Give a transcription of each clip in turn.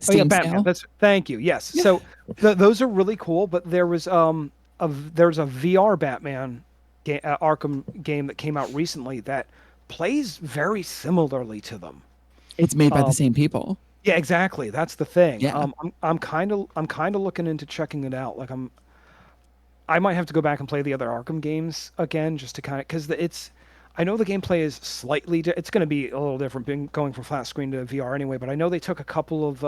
Oh yeah, Steam Batman. sale. That's thank you. Yes. Yeah. So those are really cool, but there's a VR Batman Arkham game that came out recently that plays very similarly to them. It's made by the Um, same people. yeah, exactly. That's the thing. Yeah. I'm kind of looking into checking it out. I might have to go back and play the other Arkham games again just to kind of because it's. I know the gameplay is slightly. It's going to be a little different, being going from flat screen to VR anyway. But I know they took a couple of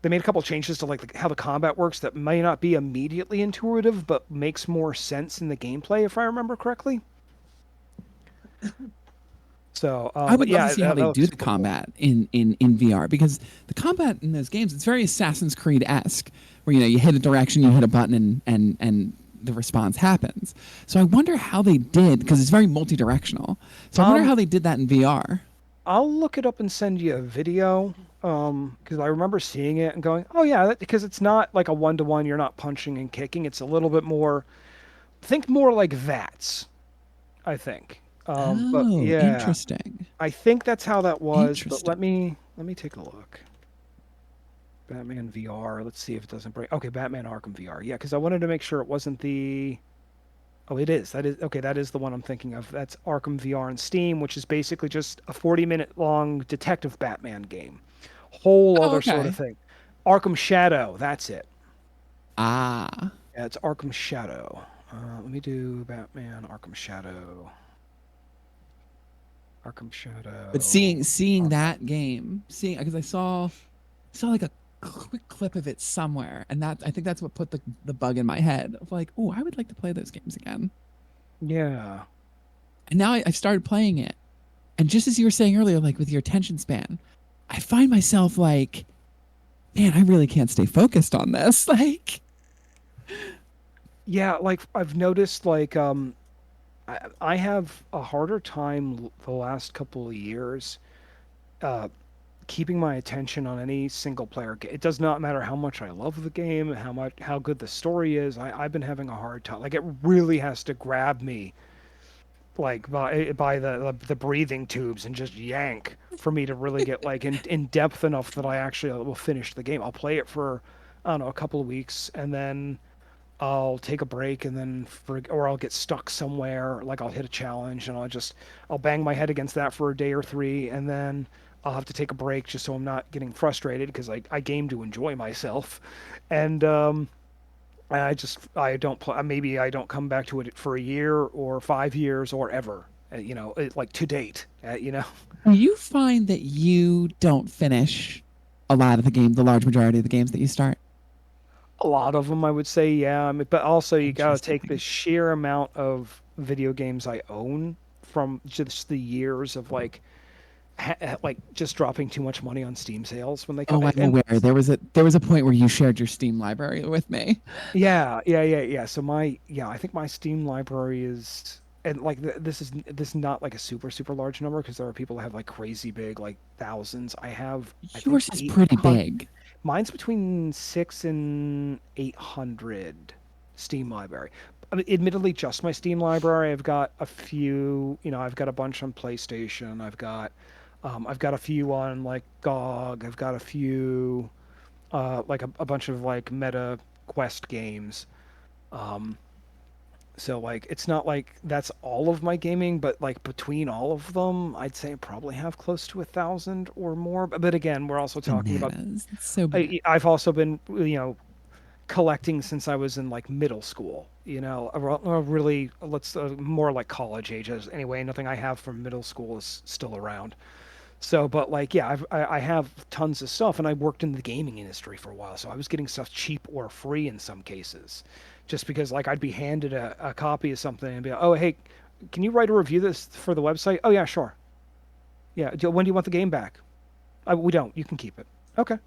they made a couple of changes to like how the combat works that may not be immediately intuitive, but makes more sense in the gameplay if I remember correctly. So, I but would love to yeah, see how that they looks do the super cool. combat in VR because the combat in those games it's very Assassin's Creed esque, where you hit a direction, you hit a button, and the response happens. So I wonder how they did because it's very multi directional. So I wonder Um, how they did that in VR. I'll look it up and send you a video. Because I remember seeing it and going, oh yeah, because it's not like a one to one. You're not punching and kicking. It's a little bit more. Think more like VATS, I think. But Oh, yeah, interesting, I think that's how that was. But interesting. let me take a look. Batman VR. Let's see if it doesn't break. Okay, Batman Arkham VR. Yeah, because I wanted to make sure it wasn't the. Oh, it is. That is okay. That is the one I'm thinking of. That's Arkham VR on Steam, which is basically just a 40-minute long detective Batman game. Whole Oh, other sort of okay. thing. Arkham Shadow. That's it. Ah, Yeah, it's Arkham Shadow. Let me do Batman Arkham Shadow. Arkham but Shadow. seeing Arkham. that game, seeing because I saw like a quick clip of it somewhere, and that I think that's what put the bug in my head of like, oh, I would like to play those games again. Yeah. And now I've started playing it, and just as you were saying earlier, like with your attention span, I find myself like, man, I really can't stay focused on this. Like, Yeah, like I've noticed I have a harder time the last couple of years uh, keeping my attention on any single player. It does not matter how much I love the game, how good the story is. I've been having a hard time. Like it really has to grab me, like by the breathing tubes and just yank for me to really get like in depth enough that I actually will finish the game. I'll play it for I don't know a couple of weeks and then I'll take a break and then or I'll get stuck somewhere, like I'll hit a challenge and I'll bang my head against that for a day or three and then I'll have to take a break just so I'm not getting frustrated because I game to enjoy myself. And I don't play, maybe I don't come back to it for a year or 5 years or ever, like to date, do you find that you don't finish a lot of the game, the large majority of the games that you start? A lot of them I would say, yeah. I mean, but also you got to take the Interesting. sheer amount of video games I own from just the years of like just dropping too much money on Steam sales when they come. Oh, I'm And aware. There was a point where you shared your Steam library with me. yeah, yeah, yeah, yeah. So I think my Steam library is, and like this is not like a super large number because there are people that have like crazy big, like thousands. I have, I think Yours is pretty 800. big. Mine's between 6 and 800 Steam library. I mean, admittedly, just my Steam library. I've got a few. I've got a bunch on PlayStation. I've got a few on like GOG. I've got a few, like a bunch of like Meta Quest games. Um, so like, it's not like that's all of my gaming, but like between all of them, I'd say I probably have close to 1,000 or more. But again, we're also talking about. Bananas. It's so bananas. I've also been, collecting since I was in like middle school. Really, let's more like college ages. Anyway, nothing I have from middle school is still around. So, but like, yeah, I have tons of stuff, and I worked in the gaming industry for a while, so I was getting stuff cheap or free in some cases, just because like I'd be handed a copy of something and be like, oh hey, can you write a review this for the website? Oh yeah, sure. Yeah, when do you want the game back? We don't. You can keep it. Okay.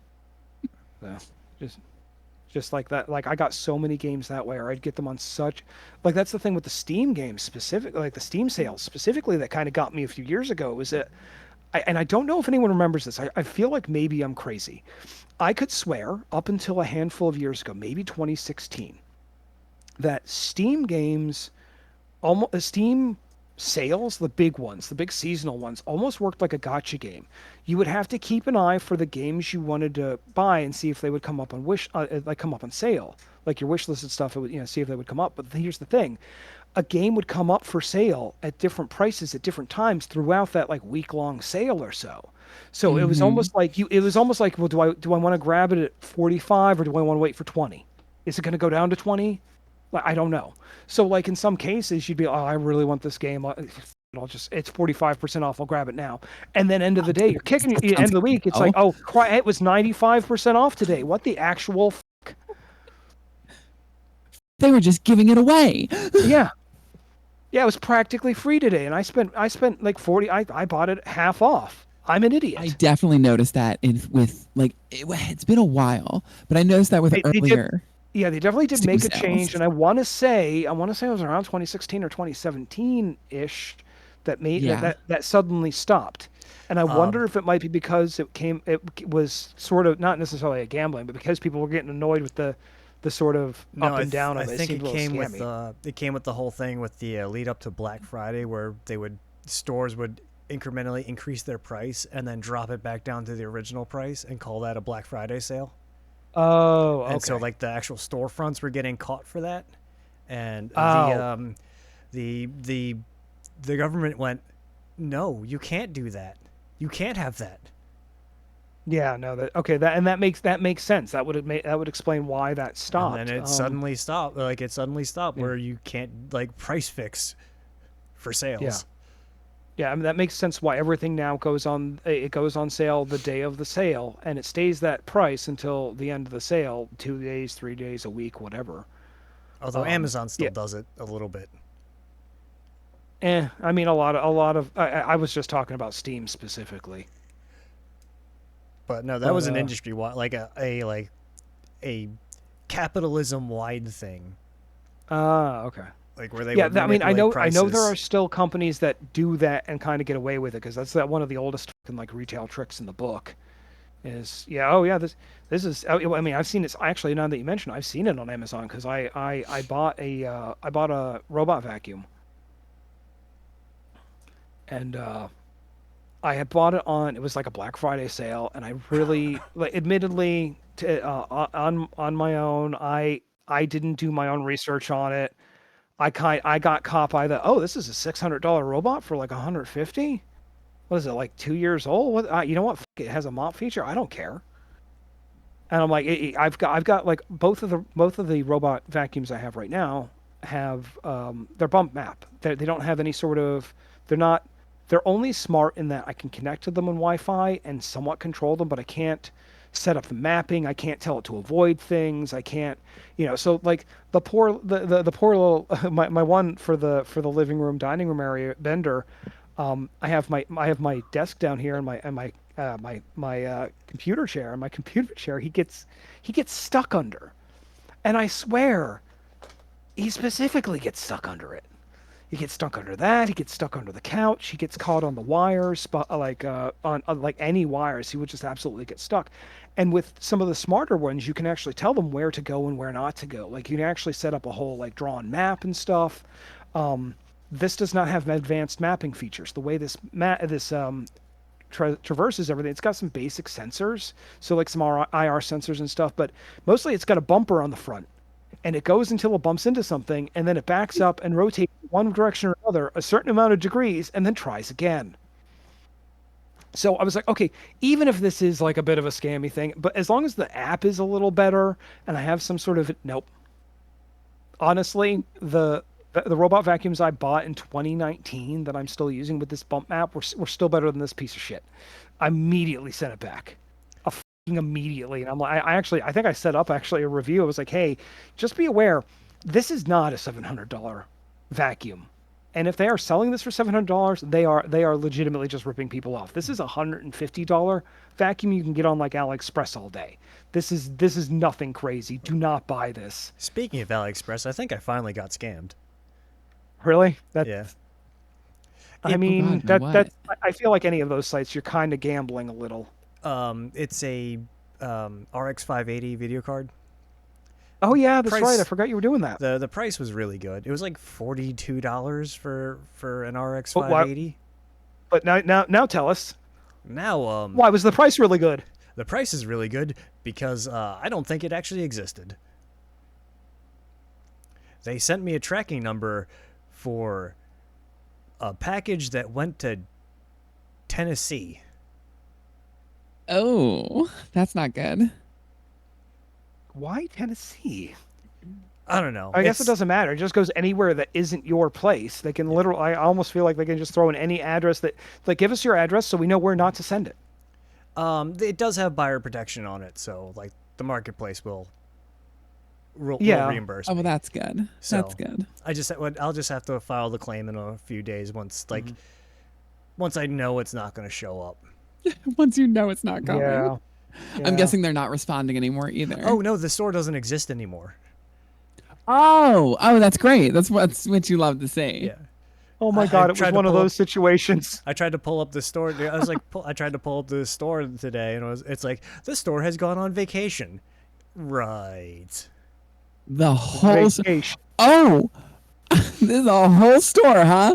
So, just just like that. Like I got so many games that way, or I'd get them on such like that's the thing with the Steam games specifically, like the Steam sales specifically that kind of got me a few years ago was that and I don't know if anyone remembers this. I feel like maybe I'm crazy. I could swear up until a handful of years ago, maybe 2016, that Steam games almost Steam sales, the big ones, the big seasonal ones, almost worked like a gotcha game. You would have to keep an eye for the games you wanted to buy and see if they would come up on like come up on sale, like your wish listed stuff. It would, see if they would come up. But here's the thing: a game would come up for sale at different prices at different times throughout that like week long sale or so. So it was Mm-hmm. almost like you. It was almost like, well, do I want to grab it at 45 or do I want to wait for 20? Is it going to go down to 20? Like, I don't know. So like in some cases, you'd be, oh, I really want this game. I'll just, it's 45% off. I'll grab it now. And then end of the day, you're kicking, That end sounds of the good, week, it's like, though. oh, it was 95% off today. What the actual, They were just giving it away. yeah. Yeah, it was practically free today. And I spent like 40, I bought it half off. I'm an I idiot. definitely noticed that with like it's been a while, but I noticed that with They did, earlier yeah, they definitely did Steam make a change. sales. And I want to say it was around 2016 or 2017-ish that made Yeah. that suddenly stopped. And I wonder Um, if it might be because it was sort of not necessarily a gambling, but because people were getting annoyed with the sort of no, up and down I of it. It think seemed a little scammy. it came with the whole thing with the lead up to Black Friday, where stores would incrementally increase their price and then drop it back down to the original price and call that a Black Friday sale. Oh, And so okay. like the actual storefronts were getting caught for that, and Oh, the the government went, no, you can't do that. You can't have that. yeah, no, that okay. That makes sense. That would explain why that And then stopped. it suddenly stopped. Like it suddenly stopped Yeah, where you can't like price fix for yeah. sales. Yeah, I mean that makes sense why everything now goes on it goes on sale the day of the sale and it stays that price until the end of the sale, 2 days, 3 days, a week, whatever. Although Um Amazon still yeah, does it a little bit. I mean a lot of I was just talking about Steam specifically. But no, that But was an industry wide, like a capitalism wide thing, okay. like where they Yeah, would I mean manipulate I know there are prices. still companies that do that and kind of get away with it because that's that one of the oldest fucking like retail tricks in the book. Is yeah, oh yeah, this is I mean I've seen it actually now that you mention it, I've seen it on Amazon because I bought I bought a robot vacuum and I had bought it on it was like a Black Friday sale and I really like admittedly on my own I didn't do my own research on it. I got caught by the, oh, this is a $600 robot for like 150. What is it, like 2 years old? What you know what? Fuck it, it has a mop feature. I don't care. And I'm like, I've got like both of the robot vacuums I have right now have they're bump map. They don't have any sort of they're not they're only smart in that I can connect to them on Wi-Fi and somewhat control them, but I can't set up the mapping. I can't tell it to avoid things. I can't, so like the poor little my one for the living room dining room area Bender. I have my desk down here and my computer chair. And my computer chair he gets stuck under, and I swear he specifically gets stuck under it. He gets stuck under that. He gets stuck under the couch. He gets caught on the wires, like on like any wires. He would just absolutely get stuck. And with some of the smarter ones, you can actually tell them where to go and where not to go. Like you can actually set up a whole like drawn map and stuff. Um, this does not have advanced mapping features. The way this traverses everything, it's got some basic sensors, so like some IR sensors and stuff. But mostly, it's got a bumper on the front and it goes until it bumps into something, and then it backs up and rotates one direction or another a certain amount of degrees, and then tries again. So I was like, okay, even if this is like a bit of a scammy thing, but as long as the app is a little better and I have some sort of nope. Honestly, the robot vacuums I bought in 2019 that I'm still using with this bump map were still better than this piece of shit. I immediately sent it back. Immediately, and I'm like, I think I set up actually a review. I was like, hey, just be aware, this is not a $700 vacuum, and if they are selling this for $700, they are legitimately just ripping people off. This is a $150 vacuum you can get on like AliExpress all day. This is nothing crazy. Do not buy this. Speaking of AliExpress, I think I finally got scammed. Really? Yeah. I It Oh God, mean, by what? I feel like any of those sites, you're kind of gambling a little. it's a RX 580 video card. Oh yeah, that's right. I Price forgot you were doing that. the price was really good. It was like $42 for an RX But why? 580. But now tell us, Now why was the price really good? the price is really good because I don't think it actually existed. They sent me a tracking number for a package that went to Tennessee. Oh, that's not good. Why Tennessee? I don't know. I guess it It's doesn't matter. It just goes anywhere that isn't your place. They can literally. I almost feel like they can just throw in any address that, like, give us your address so we know where not to send it. it does have buyer protection on it, so like the marketplace will Yeah. reimburse Oh, well, me. that's good. So That's good. I'll just have to file the claim in a few days once I know it's not going to show up. Once you know it's not coming. Yeah. I'm Yeah. guessing they're not responding anymore either. Oh no, the store doesn't exist anymore. Oh, that's great. That's what you love to see. Yeah. Oh my I God! It was tried to one of pull up those situations. I tried to pull up the store. I was like, I tried to pull up the store today, and it's like the store has gone on vacation. Right. The whole. Vacation. Oh, this is a whole store, huh?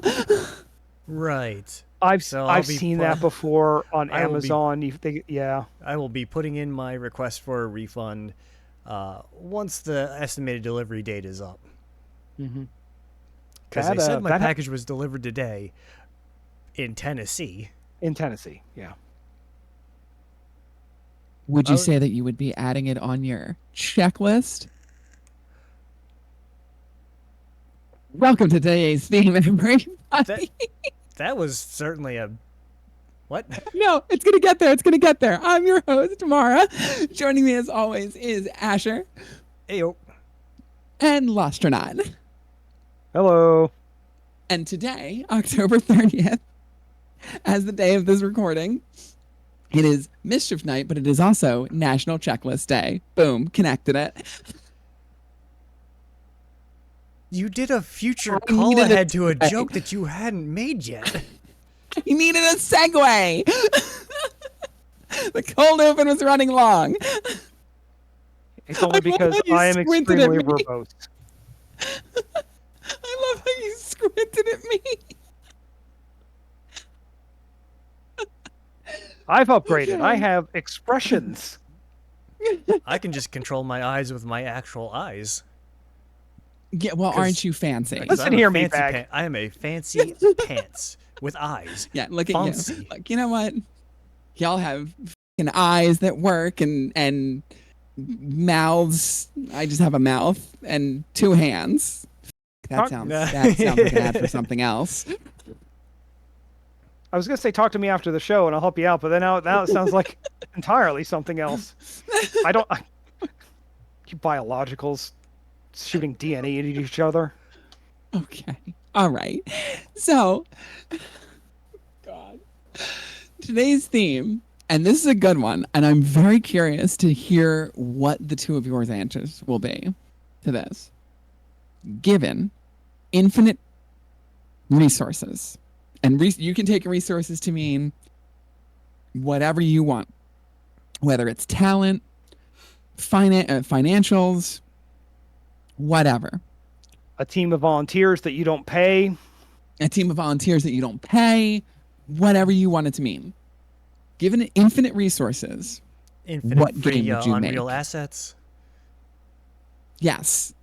Right. I've So I've seen that before on I will be- Amazon. Yeah. I will be putting in my request for a refund once the estimated delivery date is up. Mm-hmm. Because they said my That package was delivered today in Tennessee. in Tennessee. Yeah. Would you Oh. say that you would be adding it on your checklist? Welcome to today's theme, everybody. That was certainly a what? No, it's gonna get there. It's gonna get there. I'm your host, Mara. Joining me as always is Asher Ayo. and Lostronaut. Hello. And today, October 30th, as the day of this recording, it is Mischief Night, but it is also National Checklist Day. Boom, connected it. You did a future I call needed ahead to a segue. joke that you hadn't made yet. He needed a segue. The cold open was running long. It's only I love because how you I am squinted at extremely me. verbose. I love how you squinted at me. I've upgraded. I have expressions. I can just control my eyes with my actual eyes. Yeah, well, 'Cause- aren't you fancy? 'Cause Listen I'm a here, fancy meatbag. I am a fancy pants with eyes. Yeah, look at Fancy. you. Like, you know what? Y'all have fucking eyes that work and mouths. I just have a mouth and two hands. That sounds like an ad for something else. I was gonna say talk to me after the show and I'll help you out, but then now it sounds like entirely something else. You biologicals shooting DNA at each other. Okay. All right. So, God. Today's theme, and this is a good one, and I'm very curious to hear what the two of yours answers will be to this. Given infinite resources, and you can take resources to mean whatever you want, whether it's talent, financials, whatever. A team of volunteers that you don't pay. A team of volunteers that you don't pay, whatever you want it to mean. Given it infinite resources, Infinite What free game would you Unreal make? assets. yes.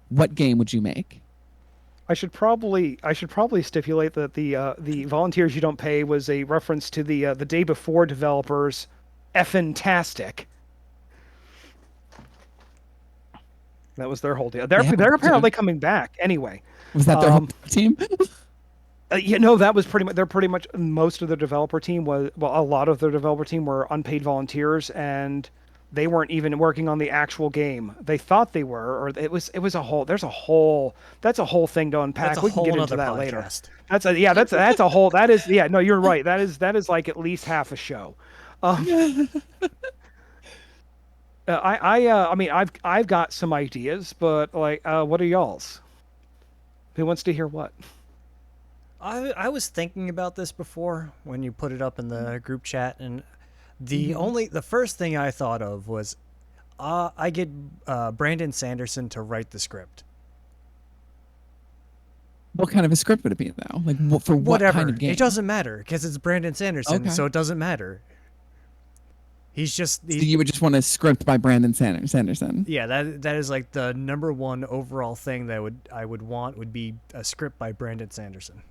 What game would you make? I should probably stipulate that the volunteers you don't pay was a reference to the day before developers effin-tastic. That was their whole deal. They're apparently coming back anyway. Was that their whole team? That was pretty much. They're pretty much most of the developer team was. Well, a lot of the developer team were unpaid volunteers, and they weren't even working on the actual game. They thought they were, or it was a whole. That's a whole thing to unpack. That's a We can whole get into other that later. podcast. That's a whole. That is no. You're right. That is like at least half a show. I mean I've got some ideas, but like what are y'all's? Who wants to hear what? I was thinking about this before when you put it up in the group chat, and the first thing I thought of was I get Brandon Sanderson to write the script. What kind of a script would it be though? Like for what kind Whatever. of It game? doesn't matter because it's Brandon Sanderson, Okay. so it doesn't matter. He's just So you would just want a script by Brandon Sanderson. yeah, that is like the number one overall thing that I would want would be a script by Brandon Sanderson.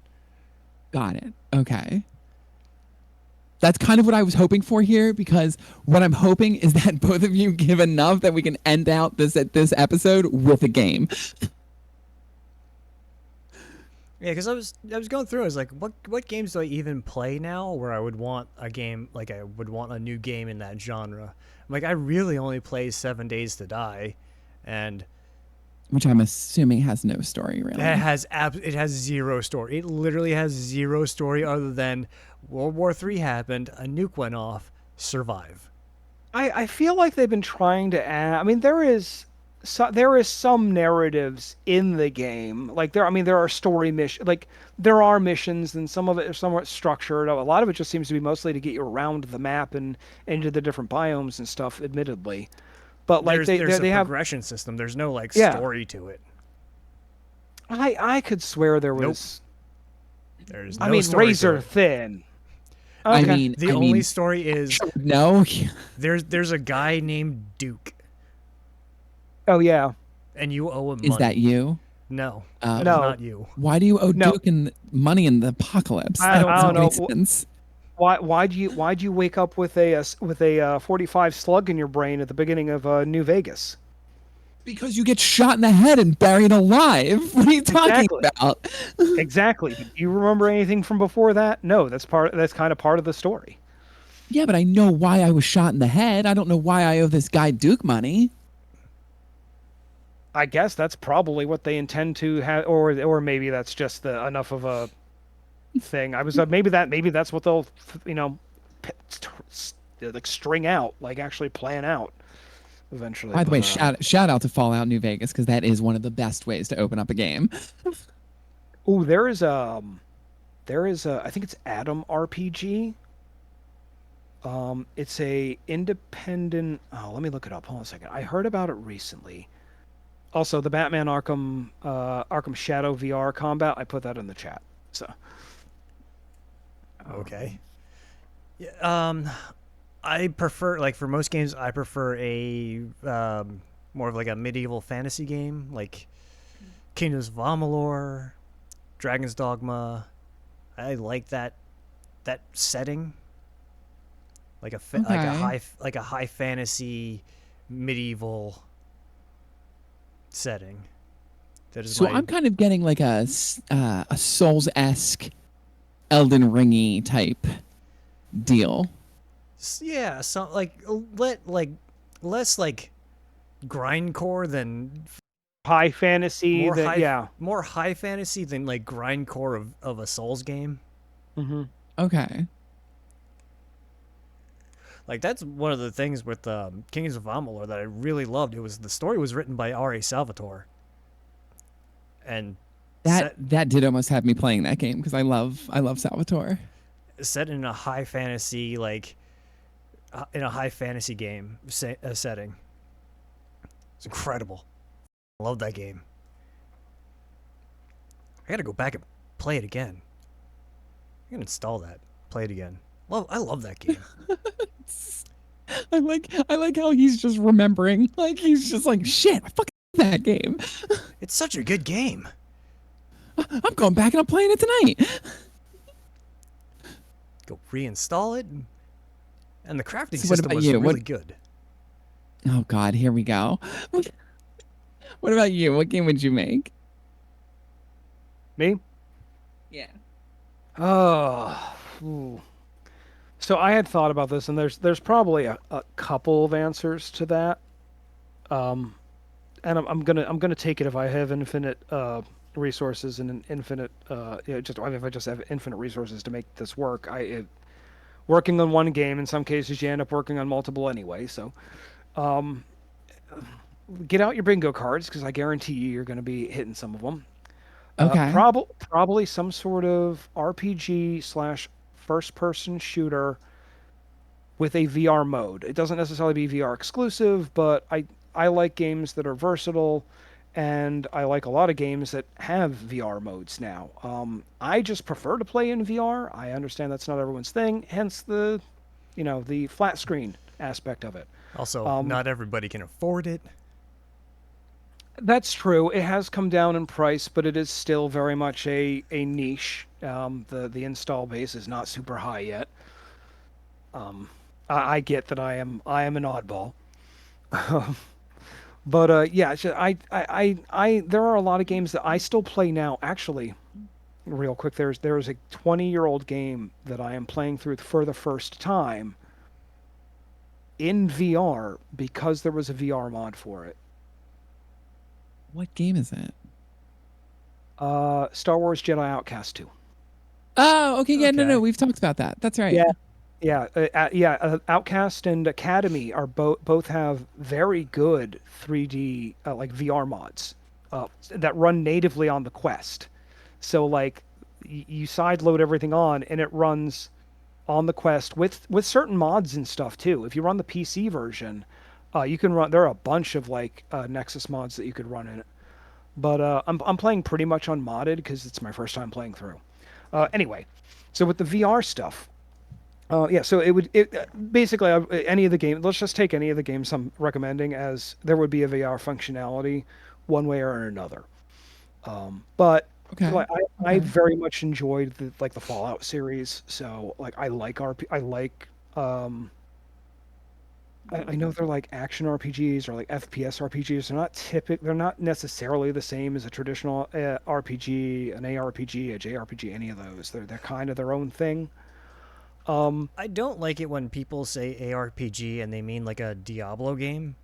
Got it. Okay. That's kind of what I was hoping for here because what I'm hoping is that both of you give enough that we can end out this episode with a game. Yeah, because I was going through. I was like, what games do I even play now? Where I would want a game like I would want a new game in that genre. I'm like, I really only play 7 Days to Die, and Which I'm assuming has no story really. it has zero story. It literally has zero story other than World War III happened, a nuke went off, survive. I feel like they've been trying to add. I mean, there is some narratives in the game. Like there, I mean, there are story mission. Like there are missions, and some of it is somewhat structured. A lot of it just seems to be mostly to get you around the map and into the different biomes and stuff. Admittedly, but like There's a they have. progression system. There's no like Yeah, story to it. I could swear there Nope. was. There's I no mean, story to razor it. thin. I Okay. mean, The only story is no. there's a guy named Duke, Oh yeah. and you owe him Is money. that you? No, Oh. that is No. not you. Why do you owe No. Duke and money in the apocalypse? I That don't doesn't make know. sense. Why'd you wake up with a 45 slug in your brain at the beginning of New Vegas? Because you get shot in the head and buried alive. What are you talking Exactly. about? Exactly. Do you remember anything from before that? No, that's kind of part of the story. Yeah, but I know why I was shot in the head. I don't know why I owe this guy Duke money. I guess that's probably what they intend to have, or maybe that's just enough of a thing. I was maybe that's what they'll p- like string out, like actually plan out eventually. By the way, But shout out to Fallout New Vegas because that is one of the best ways to open up a game. oh, there is a I think it's Atom RPG. It's a independent. Oh, let me look it up. Hold on a second. I heard about it recently. Also, the Batman Arkham Shadow VR combat. I put that in the chat. So Okay. Yeah, I prefer like for most games I prefer a more of like a medieval fantasy game like Kingdoms of Amalur, Dragon's Dogma. I like that setting. Like Okay. like a high fantasy medieval setting. That is So my I'm kind of getting like a Souls esque, Elden Ringy type deal. yeah, so like less like grindcore than high fantasy. That yeah. more high fantasy than like grindcore of a Souls game. Hmm. Okay. Like that's one of the things with Kings of Amalur that I really loved. It was the story was written by R.A. Salvatore, and That that did almost have me playing that game because I love Salvatore. set in a high fantasy in a high fantasy game setting. It's incredible. I love that game. I gotta go back and play it again. I can install that. Play it again. I love that game. I like how he's just remembering. Like he's just like shit. I fucking love that game. It's such a good game. I'm going back and I'm playing it tonight. Go reinstall it, and the crafting So what system about was you? really good. Oh God, here we go. What about you? What game would you make? Me? Yeah. Oh. Ooh. So I had thought about this, and there's probably a couple of answers to that. Um, and I'm gonna take it if I have infinite resources and an infinite just if I just have infinite resources to make this work. Working on one game in some cases you end up working on multiple anyway. So um, get out your bingo cards because I guarantee you're going to be hitting some of them. Okay. Probably some sort of RPG slash first person shooter with a VR mode. It doesn't necessarily be VR exclusive, but I like games that are versatile, and I like a lot of games that have VR modes now. I just prefer to play in VR. I understand that's not everyone's thing, hence the flat screen aspect of it. Also, Um, not everybody can afford it. that's true. It has come down in price, but it is still very much a niche. The install base is not super high yet. Um, I get that I am an oddball. But yeah, there are a lot of games that I still play now. Actually, real quick, there's a 20-year-old game that I am playing through for the first time in VR because there was a VR mod for it. What game is it? Star Wars Jedi Outcast 2. Oh, okay. Yeah, no, no. Okay. We've talked about that. That's right. Yeah, Outcast and Academy are both have very good 3D like VR mods that run natively on the Quest. So like you side load everything on and it runs on the Quest with certain mods and stuff too. If you run the PC version, you can run. There are a bunch of like Nexus mods that you could run in it. But I'm playing pretty much unmodded because it's my first time playing through. Anyway, so with the VR stuff, yeah, so basically any of the games. Let's just take any of the games I'm recommending as there would be a VR functionality, one way or another. But Okay. like I Okay. very much enjoyed the Fallout series. So like I like RP, I like I know they're like action RPGs or like FPS RPGs. They're not necessarily the same as a traditional RPG, an ARPG, a JRPG, any of those. They're kind of their own thing. Um, I don't like it when people say ARPG and they mean like a Diablo game.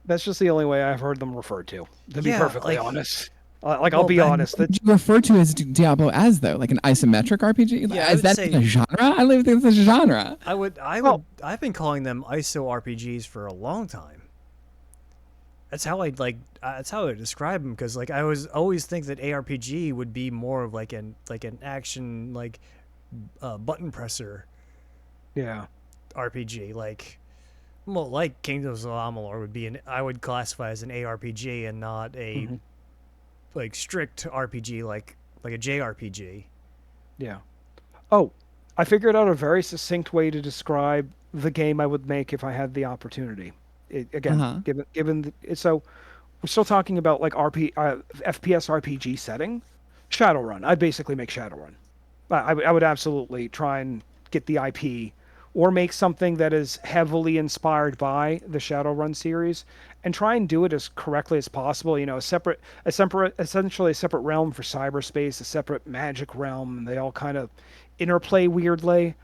that's just the only way I've heard them referred to be Yeah, perfectly like, honest. Like I'll well, be back. honest What that would you refer to as Diablo as though? Like an isometric RPG? Yeah, I Is would that even say a genre? I don't even think it's a genre. well, I've been calling them ISO RPGs for a long time. That's how I like. That's how I describe them because like I was always think that ARPG would be more of like an action like button presser yeah. RPG like. Well, like Kingdoms of Amalur would be an I would classify as an ARPG and not a Hmm. like strict RPG like a JRPG. Yeah. Oh, I figured out a very succinct way to describe the game I would make if I had the opportunity. Uh Again, huh. so we're still talking about like FPS RPG setting. Shadowrun. I'd basically make Shadowrun. I would absolutely try and get the IP or make something that is heavily inspired by the Shadowrun series and try and do it as correctly as possible. Essentially a separate realm for cyberspace, a separate magic realm, and they all kind of interplay weirdly.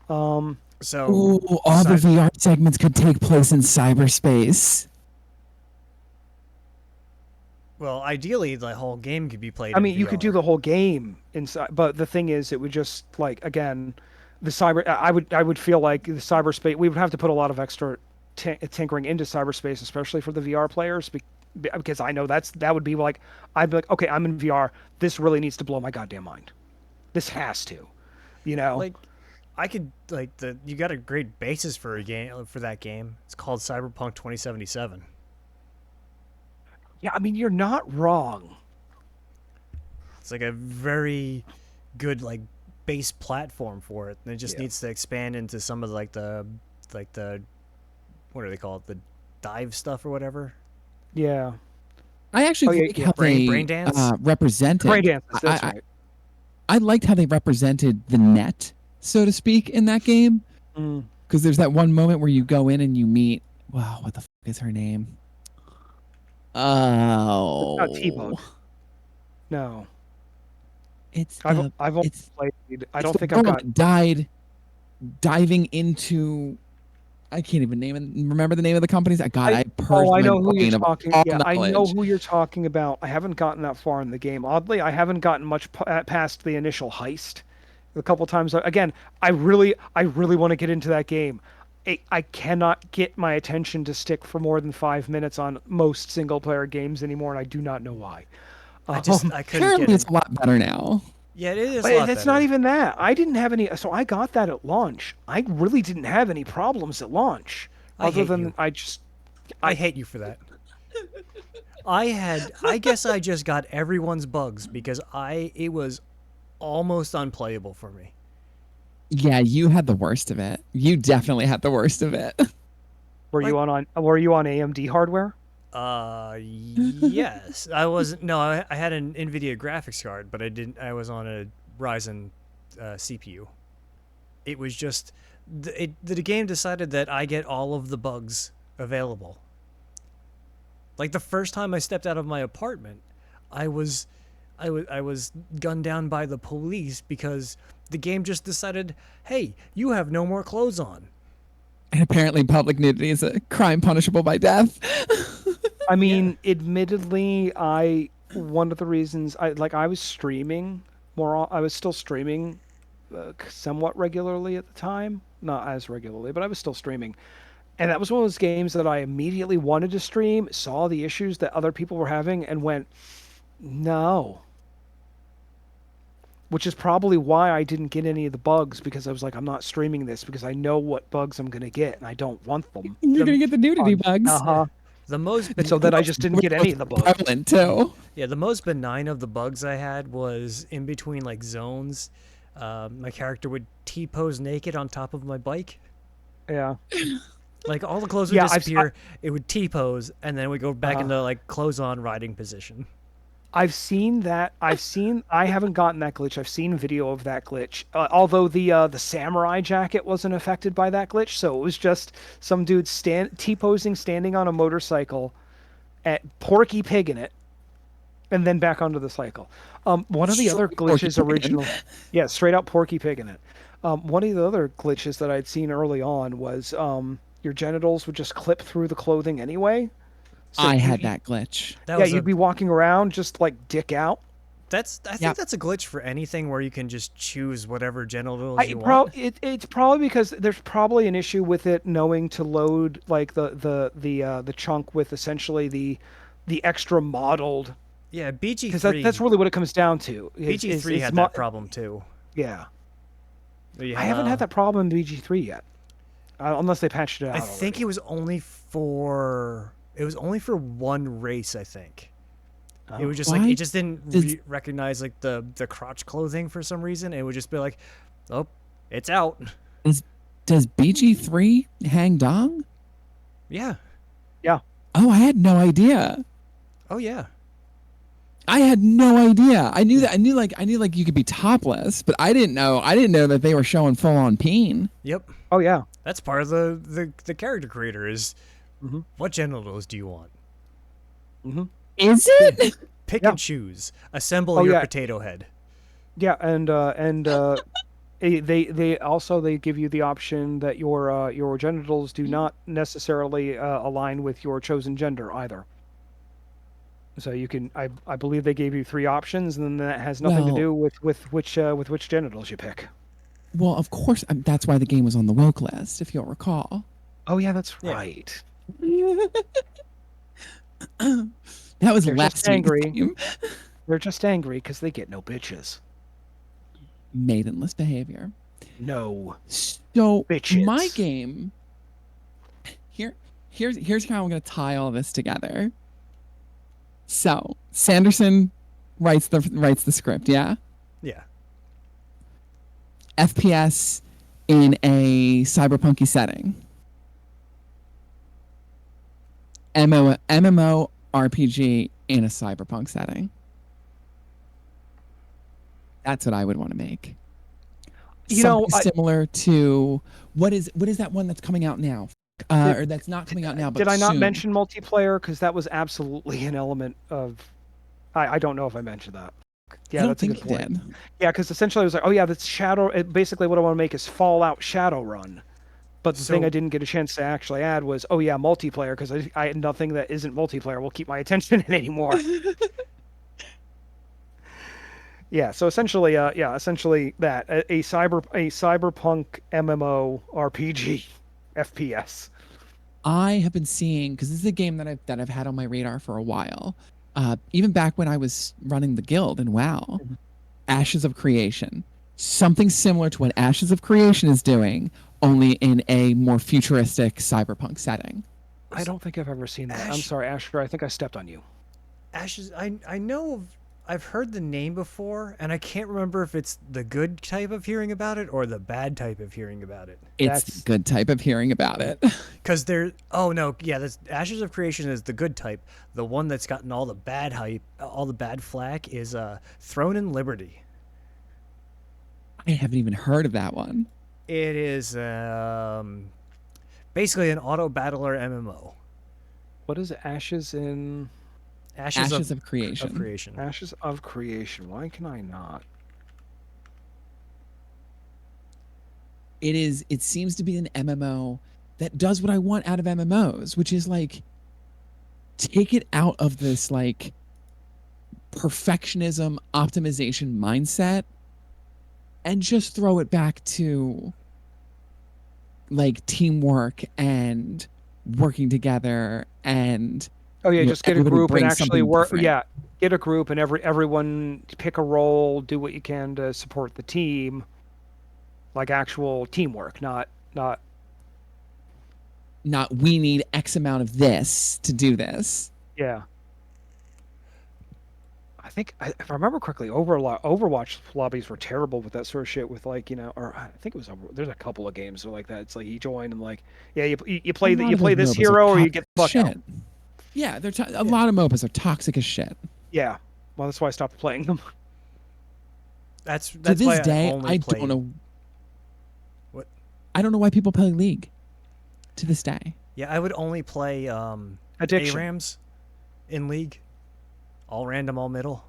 Um, So, Ooh, all the side VR segments could take place in cyberspace. well, ideally the whole game could be played I in mean, you could do VR. the whole game inside, but the thing is, it would just like again, the cyber. I would feel like the cyberspace. We would have to put a lot of extra tinkering into cyberspace, especially for the VR players, because I know that would be like I'd be like, okay, I'm in VR. This really needs to blow my goddamn mind. This has to, you know. Like I could like the you got a great basis for a game for that game. It's called Cyberpunk 2077. Yeah, I mean, you're not wrong. It's like a very good like base platform for it. And it just Yeah. needs to expand into some of like the what do they call it? The dive stuff or whatever. Yeah. I Oh actually yeah, like yeah. how Brain they dance. Brain represented. dances. That's right. I liked how they represented the net, so to speak, in that game. Mm. Because there's that one moment where you go in and you meet. Wow, what the is her name? It's not Oh, T-Bug. No, it's I've the I've only it's played. I it's don't the think I've girl got. that died diving into. I can't even name it. Remember the name of the companies? God, I I Oh, purged I my know who you're brain of talking. all Yeah, I know knowledge. who you're talking about. I haven't gotten that far in the game. Oddly, I haven't gotten much past the initial heist. A couple times again, I really want to get into that game. I cannot get my attention to stick for more than 5 minutes on most single player games anymore, and I do not know why. I just Um, I couldn't get Apparently, it's in. a lot better now. Yeah, it is a But lot it's not better. even that. I didn't have any. So I got that at launch. I really didn't have any problems at launch, I other hate than you. I just I I hate you for that. I guess I just got everyone's bugs because it was almost unplayable for me. Yeah, you had the worst of it. You definitely had the worst of it. Like, were you on AMD hardware? yes, I wasn't. No, I had an NVIDIA graphics card, but I didn't. I was on a Ryzen CPU. It was just the game decided that I get all of the bugs available. Like the first time I stepped out of my apartment, I was I was gunned down by the police because the game just decided, "Hey, you have no more clothes on." And apparently, public nudity is a crime punishable by death. I Yeah. mean, admittedly, I one of the reasons I was streaming I was still streaming somewhat regularly at the time, not as regularly, but I was still streaming. And that was one of those games that I immediately wanted to stream, saw the issues that other people were having, and went, no. Which is probably why I didn't get any of the bugs because I was like, I'm not streaming this because I know what bugs I'm going to get and I don't want them. You're The gonna get the nudity bugs. yeah, Uh-huh. the most And so ben- then I just didn't We're get any both of the bugs. prevalent too. yeah, the most benign of the bugs I had was in between like zones. My character would T-pose naked on top of my bike. Yeah. Like all the clothes would Yeah, disappear. It would T-pose, and then we go back uh, into like clothes-on riding position. I've seen that. I haven't gotten that glitch. I've seen video of that glitch. Although the samurai jacket wasn't affected by that glitch, so it was just some dude T-posing standing on a motorcycle at Porky Pig in it and then back onto the cycle. One of the other Straight Porky glitches Pig. original, yeah, straight out Porky Pig in it. One of the other glitches that I'd seen early on was your genitals would just clip through the clothing anyway. So I had that glitch. That yeah, was you'd a be walking around just like dick out. that's I think Yep. that's a glitch for anything where you can just choose whatever genitals you want. It's probably because there's probably an issue with it knowing to load like the chunk with essentially the extra modeled Yeah, because BG3 that's really what it comes down to. BG3 Is had that problem too. yeah. You I haven't had that problem in BG3 yet, unless they patched it out I think already. it was only for one race, I think. It Oh. was just like Why it just didn't does recognize like the crotch clothing for some reason. It would just be like, "Oh, it's out." does does BG3 hang dong? Yeah. Yeah. Oh, I had no idea. Oh yeah. I had no idea. I knew that. I knew like you could be topless, but I didn't know. I didn't know that they were showing full on peen. Yep. Oh yeah. That's part of the character creator is Hmm. what genitals do you want? Hmm. Is it? Pick Yeah. and choose. Assemble Oh your yeah. potato head. Yeah, and they also they give you the option that your genitals do not necessarily align with your chosen gender either. So you can I believe they gave you three options, and then that has nothing to Well, do with which genitals you pick. well, of course. That's why the game was on the woke list, if you'll recall. Oh yeah, that's Yeah. right. That was They're last just week's angry. game. They're just angry because they get no bitches. Maidenless behavior. No So bitches. my game here's how I'm going to tie all this together. So Sanderson writes the script, yeah. Yeah. FPS in a cyberpunky setting. MMO RPG in a cyberpunk setting. That's what I would want to make. You know, Something similar to what is that one that's coming out now? Or that's not coming out now, but did I not soon. mention multiplayer? Because that was absolutely an element of. I don't know if I mentioned that. Yeah, I don't that's a think good you point. did. Yeah, because essentially I was like, oh yeah, that's Shadow. Basically, what I want to make is Fallout Shadowrun. But the thing I So didn't get a chance to actually add was, oh yeah, multiplayer, because I had nothing that isn't multiplayer will keep my attention in anymore. Yeah, so essentially, essentially that a cyberpunk MMO RPG FPS. I have been seeing because this is a game that I've had on my radar for a while. Even back when I was running the guild in WoW, Ashes of Creation. Something similar to what Ashes of Creation is doing, only in a more futuristic cyberpunk setting. I don't think I've ever seen that. I'm Ash sorry, Asher. I think I stepped on you. Ashes. I know I've heard the name before, and I can't remember if it's the good type of hearing about it or the bad type of hearing about it. It's the That's good type of hearing about it. Because there, oh no, yeah, that's Ashes of Creation is the good type. The one that's gotten all the bad hype, all the bad flack is Throne and Liberty. I haven't even heard of that one. It is basically an auto battler MMO. what is it? Ashes in Ashes of Of Creation. Creation. Ashes of Creation. Why can I not? It is. It seems to be an MMO that does what I want out of MMOs, which is like take it out of this like perfectionism optimization mindset and just throw it back to like teamwork and working together and Oh yeah, just get a everybody group and brings actually something work. different. Yeah, get a group and everyone pick a role, do what you can to support the team, like actual teamwork, not. Not we need X amount of this to do this. Yeah. I think if I remember correctly, Overwatch lobbies were terrible with that sort of shit. With like or I think it was there's a couple of games that are like that. It's like you join and like yeah, you A play lot you of those play this MOBAs are hero or you toxic get the as fuck out. shit. Yeah, a Yeah, lot of MOBAs are toxic as shit. Yeah. Well, that's why I stopped playing them. To that's this why I day, only I don't play know. what. I don't know why people play League. To this day, Yeah, I would only play Addiction. ARAMs in League, all random, all middle.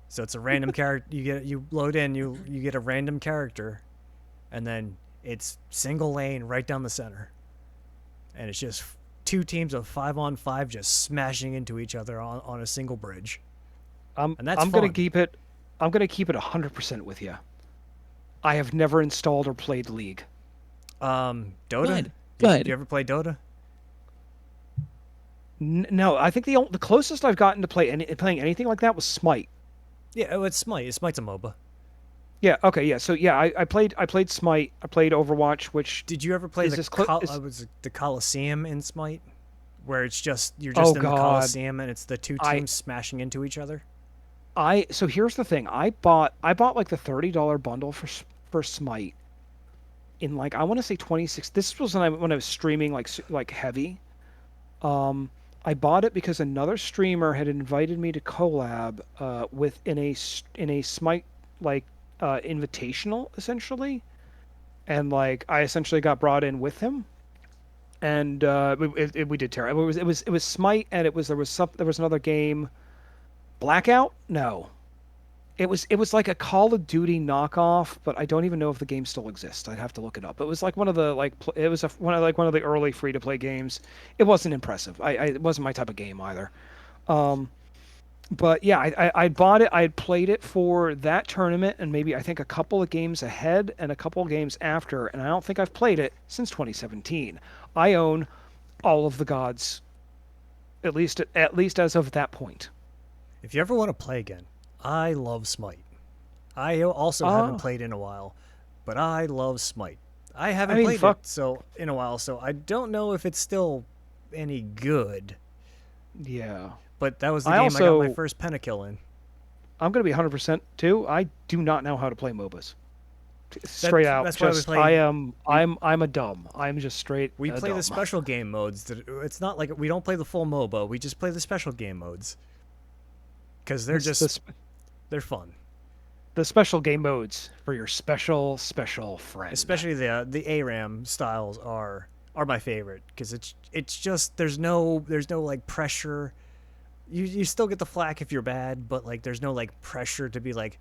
So it's a random character. You load in, you get a random character, and then it's single lane right down the center, and it's just two teams of 5-on-5 just smashing into each other on a single bridge, I'm and that's I'm gonna fun. keep it. I'm gonna keep it 100% with you. I have never installed or played League. Dota. good, You good. ever play Dota? No, I think the closest I've gotten to playing anything like that was Smite. Yeah, oh, it's Smite. Smite's a MOBA. Yeah. Okay. Yeah. So yeah, I played Smite. I played Overwatch, which Did you ever play is this close. Is was it the Coliseum in Smite, where it's just you're oh just in the God. Coliseum and it's the two I teams smashing into each other? so here's the thing. I bought like the $30 bundle for Smite in like I want to say 26. This was when I was streaming like heavy. Um, I bought it because another streamer had invited me to collab with in a Smite like invitational essentially, and like I essentially got brought in with him, and we did terrible. It was Smite, and there was another game, Blackout. No, it was like a Call of Duty knockoff, but I don't even know if the game still exists. I'd have to look it up. It was like one of the it was one of the early free to play games. It wasn't impressive. It wasn't my type of game either. Um, but yeah, I bought it. I had played it for that tournament and maybe I think a couple of games ahead and a couple of games after, and I don't think I've played it since 2017. I own all of the gods, at least as of that point. If you ever want to play again, I love Smite. I also haven't Oh, played in a while, but I love Smite. I I haven't mean, played it fuck. so in a while, so I don't know if it's still any good. Yeah. But that was the I game I got my also first pentakill in. I'm going to be 100% too. I do not know how to play MOBAs. Straight out, That's why we just I play am we I'm a dumb. I'm just straight we a play the dumb. special game modes. It's not like we don't play the full MOBA. We just play the special game modes because It's they're fun. the special game modes for your special friend. Especially the ARAM styles are my favorite because it's just there's no like pressure. You still get the flack if you're bad, but like there's no like pressure to be like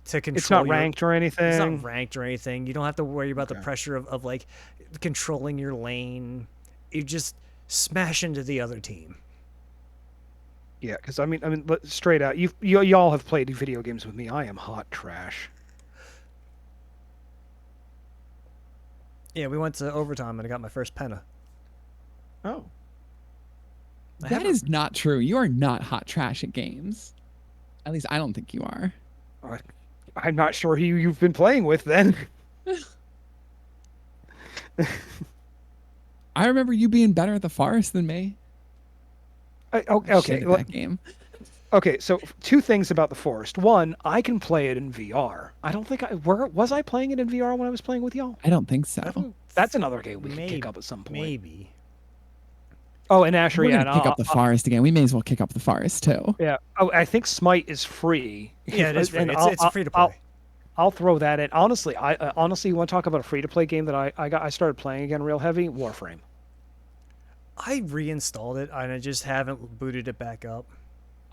to It's control not your. ranked or It's not anything. ranked or anything. You don't have to worry about the Okay. pressure of like controlling your lane. You just smash into the other team. Yeah, because straight out, y'all have played video games with me. I am hot trash. Yeah, we went to overtime and I got my first penna. Oh, I That haven't. is not true. You are not hot trash at games. At least I don't think you are. I, I'm not sure who you've been playing with then. I remember you being better at the forest than me. I was shit Okay, at that game. okay. So two things about the Forest. One, I can play it in VR. I don't think I where was I playing it in VR when I was playing with y'all. I don't think so. I don't. That's another game we could kick Maybe. up at some point. Maybe. Oh, and Asher, We're yeah, gonna kick up the forest again. We may as well kick up the forest too. yeah. Oh, I think Smite is free. Yeah, it is free. And It's free to play. I'll throw that in. Honestly, I honestly you want to talk about a free to play game that I started playing again real heavy? Warframe. I reinstalled it and I just haven't booted it back up.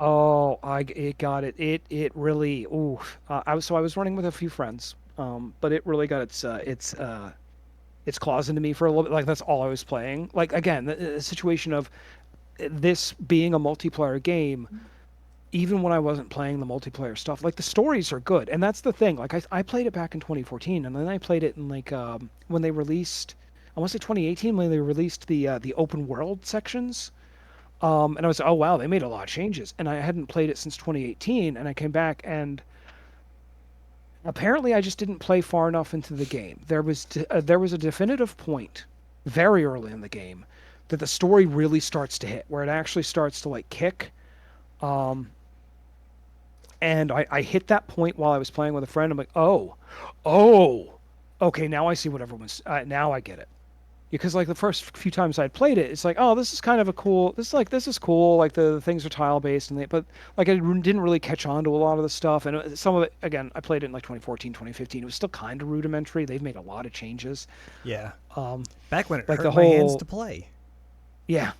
Oh, I it got it. It really. Ooh, I was running with a few friends. But it really got its claws into me for a little bit. Like that's all I was playing. Like again, the situation of this being a multiplayer game, even when I wasn't playing the multiplayer stuff, like the stories are good, and that's the thing. Like I played it back in 2014, and then I played it in like when they released, I want to say 2018 when they released the open world sections. And I was oh wow, they made a lot of changes, and I hadn't played it since 2018, and I came back and apparently I just didn't play far enough into the game. There was a definitive point very early in the game that the story really starts to hit, where it actually starts to like kick. Um, and I hit that point while I was playing with a friend. I'm like, oh, okay, now I see what everyone's. Now I get it. Because like the first few times I'd played it, it's like, oh, this is kind of a cool. This is cool. Like the things are tile based, but like didn't really catch on to a lot of the stuff. And some of it, again, I played it in like 2014, 2015. It was still kind of rudimentary. They've made a lot of changes. Yeah. Um, Back when it like hurt the my hands whole to play. yeah.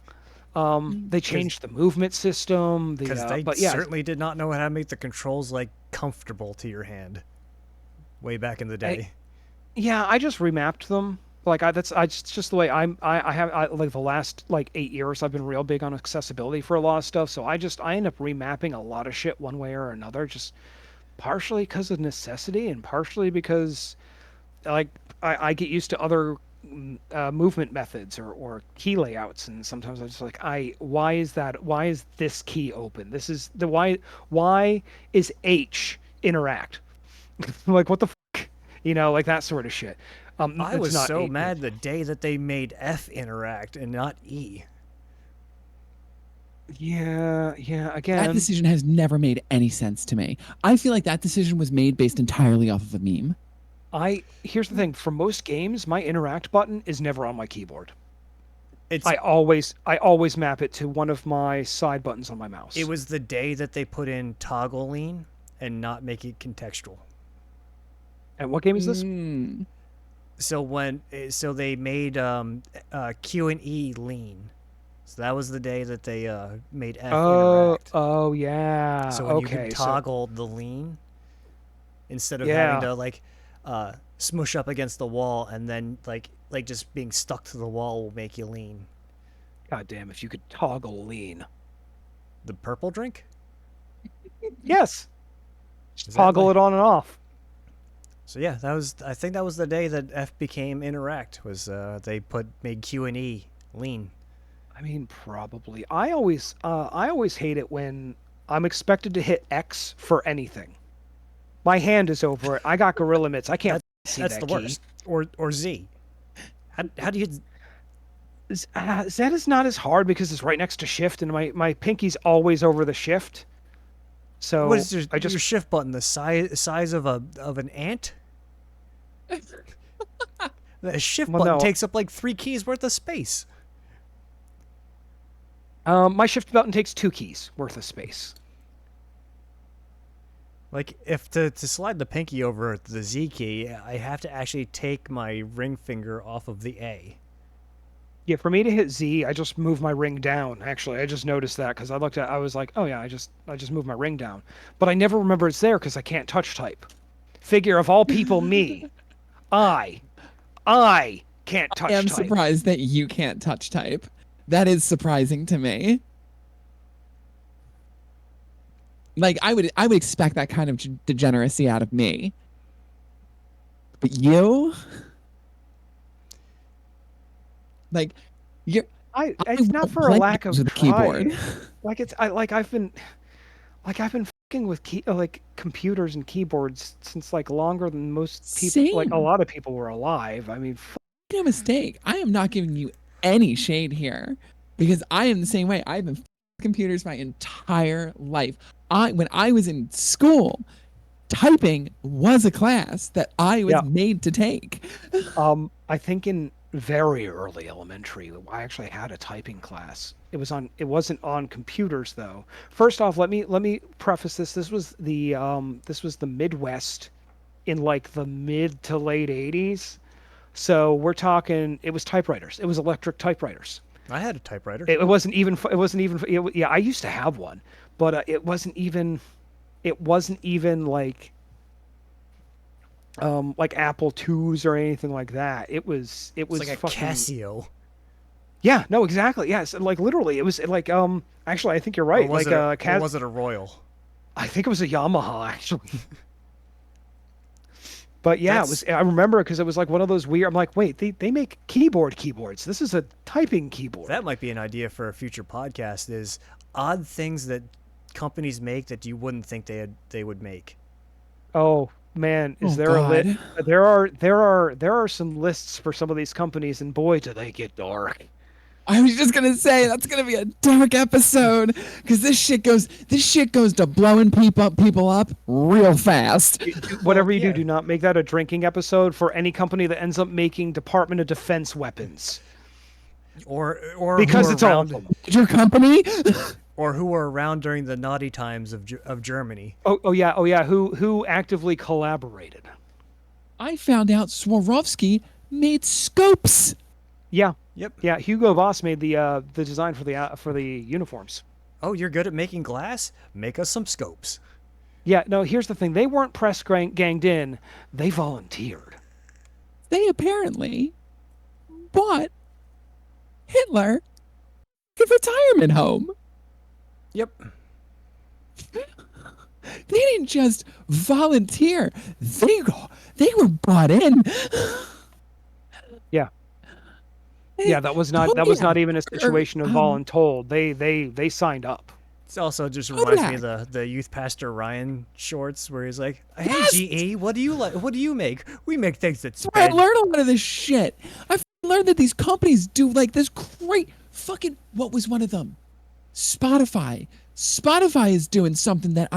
They changed the movement system. Because they But yeah, certainly did not know how to make the controls like comfortable to your hand. Way back in the day. yeah, I just remapped them. Like it's just the way like the last like 8 years I've been real big on accessibility for a lot of stuff. So I end up remapping a lot of shit one way or another, just partially because of necessity and partially because like I get used to other movement methods or key layouts, and sometimes I'm just like why is this key open? This is the why is H interact? Like what the fuck? Like that sort of shit. I It's was not so 8 mad the day that they made F interact and not E. Yeah, That again, decision has never made any sense to me. I feel like that decision was made based entirely off of a meme. here's the thing, for most games, my interact button is never on my keyboard. It's I always map it to one of my side buttons on my mouse. it was the day that they put in toggle lean and not make it contextual. And what game is this? So they made Q and E lean. So that was the day that they made F interact. Oh yeah. So when you Okay, could so toggle the lean instead of having yeah. to like smush up against the wall and then like just being stuck to the wall will make you lean. God damn, if you could toggle lean. The purple drink? Yes. Just Is that toggle like it on and off. So yeah, I think that was the day that F became interact was they made Q and E lean. I mean, probably. I always hate it when I'm expected to hit X for anything. My hand is over it. I got gorilla mitts. I can't see That's that the key. worst. Or Z. How do you Z is not as hard because it's right next to shift, and my pinky's always over the shift. So what is I just your shift button the size of an ant? The shift well button no. takes up like 3 keys worth of space. My shift button takes 2 keys worth of space. Like if to slide the pinky over the Z key, I have to actually take my ring finger off of the A. Yeah, for me to hit Z, I just move my ring down. Actually, I just noticed that because I was like, oh yeah, I just move my ring down, but I never remember it's there because I can't touch type. Figure of all people, me, I can't touch I am type. surprised that you can't touch type. That is surprising to me. Like I would expect that kind of degeneracy out of me. But you, like you're It's I not won't for a play lack games of with a keyboard. trying. Like I've been fucking with like computers and keyboards since like longer than most people, like a Same. lot of people were alive. I mean, Make no mistake. I am not giving you any shade here because I am the same way. I've been computers my entire life. When I was in school, typing was a class that I was yeah. made to take. I think in very early elementary, I actually had a typing class. It wasn't on computers though. First off, let me preface this. This was the Midwest in like the mid to late 80s. So we're talking it was typewriters. It was electric typewriters. I had a typewriter. Yeah, I used to have one, but it wasn't even like Apple twos or anything like that. It It's was like a fucking Casio, yeah, no, exactly. Yes, like literally it was like actually I think you're or right. was Like it or was it a Royal? I think it was a Yamaha actually. But yeah, it was That's I remember because it was like one of those weird I'm like, wait, they make keyboards. This is a typing keyboard. that might be an idea for a future podcast. Is odd things that companies make that you wouldn't think they would make. Oh man, is Oh there a lit? God. There are some lists for some of these companies, and boy, do they get dark. I was just gonna say that's gonna be a dark episode because this shit goes to blowing people up real fast. Well, Whatever you do, yeah, do not make that a drinking episode for any company that ends up making Department of Defense weapons or who because were it's all of around, them. Your company? or who were around during the naughty times of Germany. Oh yeah. Who actively collaborated? I found out Swarovski made scopes. Yeah, Yep. yeah. Hugo Boss made the design for the uniforms. Oh, you're good at making glass? Make us some scopes. Yeah, no. Here's the thing: they weren't ganged in; they volunteered. They apparently bought Hitler a retirement home. Yep. They didn't just volunteer. They were brought in. Yeah. Yeah, that was not even a situation of Um, voluntold. They signed up. It also just reminds me of Kodak. the youth pastor Ryan shorts where he's like, "Hey Yes, GE, what do you like? What do you make? We make things that that's where I spin." learned a lot of this shit. Learned that these companies do like this great fucking. What was one of them? Spotify. Spotify is doing something that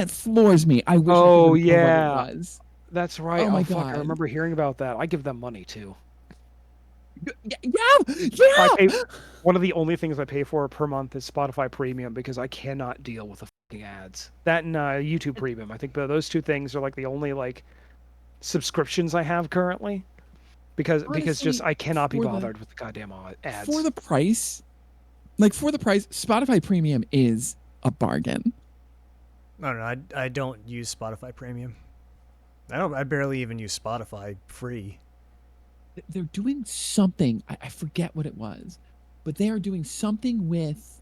floors me. I wish I could Oh remember what it yeah, was. that's right. Oh Oh my fuck, I god. remember hearing about that. I give them money too. Yeah, I pay yeah. one of the only things I pay for per month is Spotify Premium because I cannot deal with the fucking ads. That and YouTube Premium. I think those two things are like the only like subscriptions I have currently because just Honestly, I cannot be for the bothered with the goddamn for ads. the price, Spotify Premium is a bargain. I don't know. I don't use Spotify Premium. I barely even use Spotify free. They're doing something. I forget what it was, but they are doing something with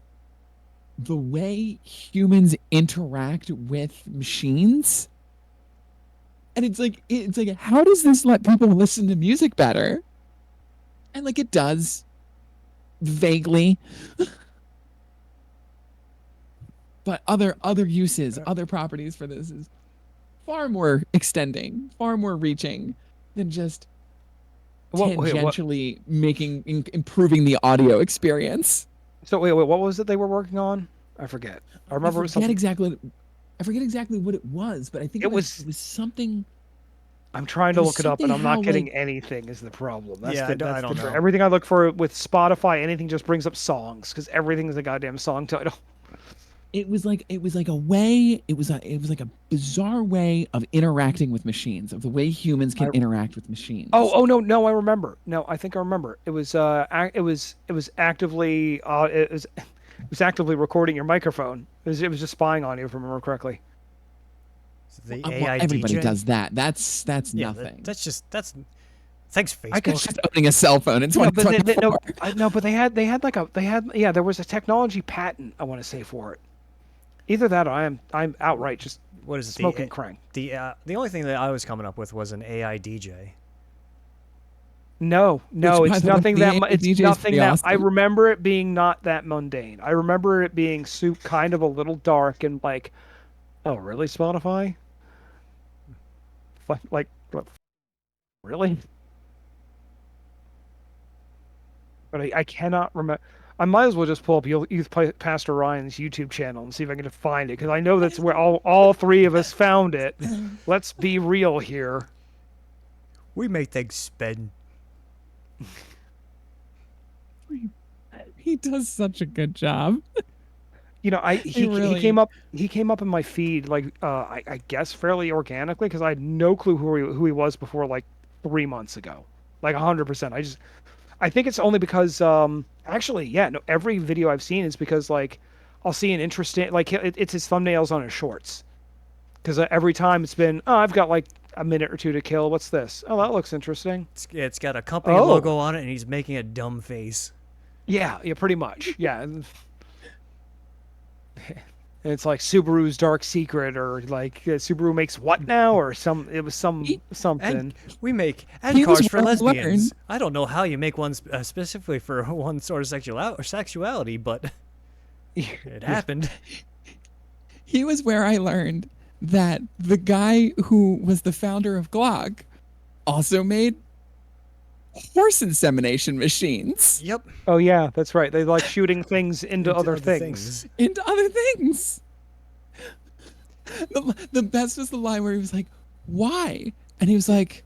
the way humans interact with machines. And it's like how does this let people listen to music better? And like it does vaguely. But other uses, other properties for this is far more extending, far more reaching than just What? tangentially improving the audio experience. So what was it they were working on? I forget. I I remember it was forget something. exactly. I forget exactly what it was, but I think It was. it was something. I'm trying It to was look it up, and something I'm not how getting like anything. Is the problem? Yeah, I don't know. Everything I look for with Spotify, anything just brings up songs because everything is a goddamn song title. it was like a way. It was like a bizarre way of interacting with machines, of the way humans I can interact with machines. oh no, I remember. No, I think I remember. It was actively it was actively recording your microphone. It was just spying on you, if I remember correctly. The Well, AI everybody DJ. does that. That's Yeah, nothing. that's thanks I could It's Facebook. just owning a cell phone in no, but no, 2024. no, but they had yeah, there was a technology patent I want to say for it. Either that or I'm outright just What is it? smoking crank. The only thing that I was coming up with was an AI DJ. No, Which, no, by it's the way, nothing that the it's DJ is nothing pretty that I awesome. remember it being not that mundane. I remember it being kind of a little dark and like, oh, really, Spotify? Like, what, really? But I cannot remember. I might as well just pull up Pastor Ryan's YouTube channel and see if I can find it because I know that's where all three of us found it. Let's be real here. We make things spin. He does such a good job. You know, He he came really. up in my feed like I guess fairly organically because I had no clue who he was before like 3 months ago, like 100%. I think it's only because actually yeah no every video I've seen is because like I'll see an interesting like it's his thumbnails on his shorts because every time it's been oh I've got like a minute or two to kill. What's this? Oh, that looks interesting. It's got a company Oh logo on it, and he's making a dumb face. yeah, pretty much yeah. And it's like Subaru's dark secret, or like Subaru makes what now, or it was He, And something. we make he was cars for where I learned. lesbians. I don't know how you make one specifically for one sort of sexuality, but it happened. He was where I learned that the guy who was the founder of Glock also made horse insemination machines Yep. Oh yeah, that's right. They like shooting things into Into other other things. things. into other things. The best was the line where he was like, "Why?" And he was like,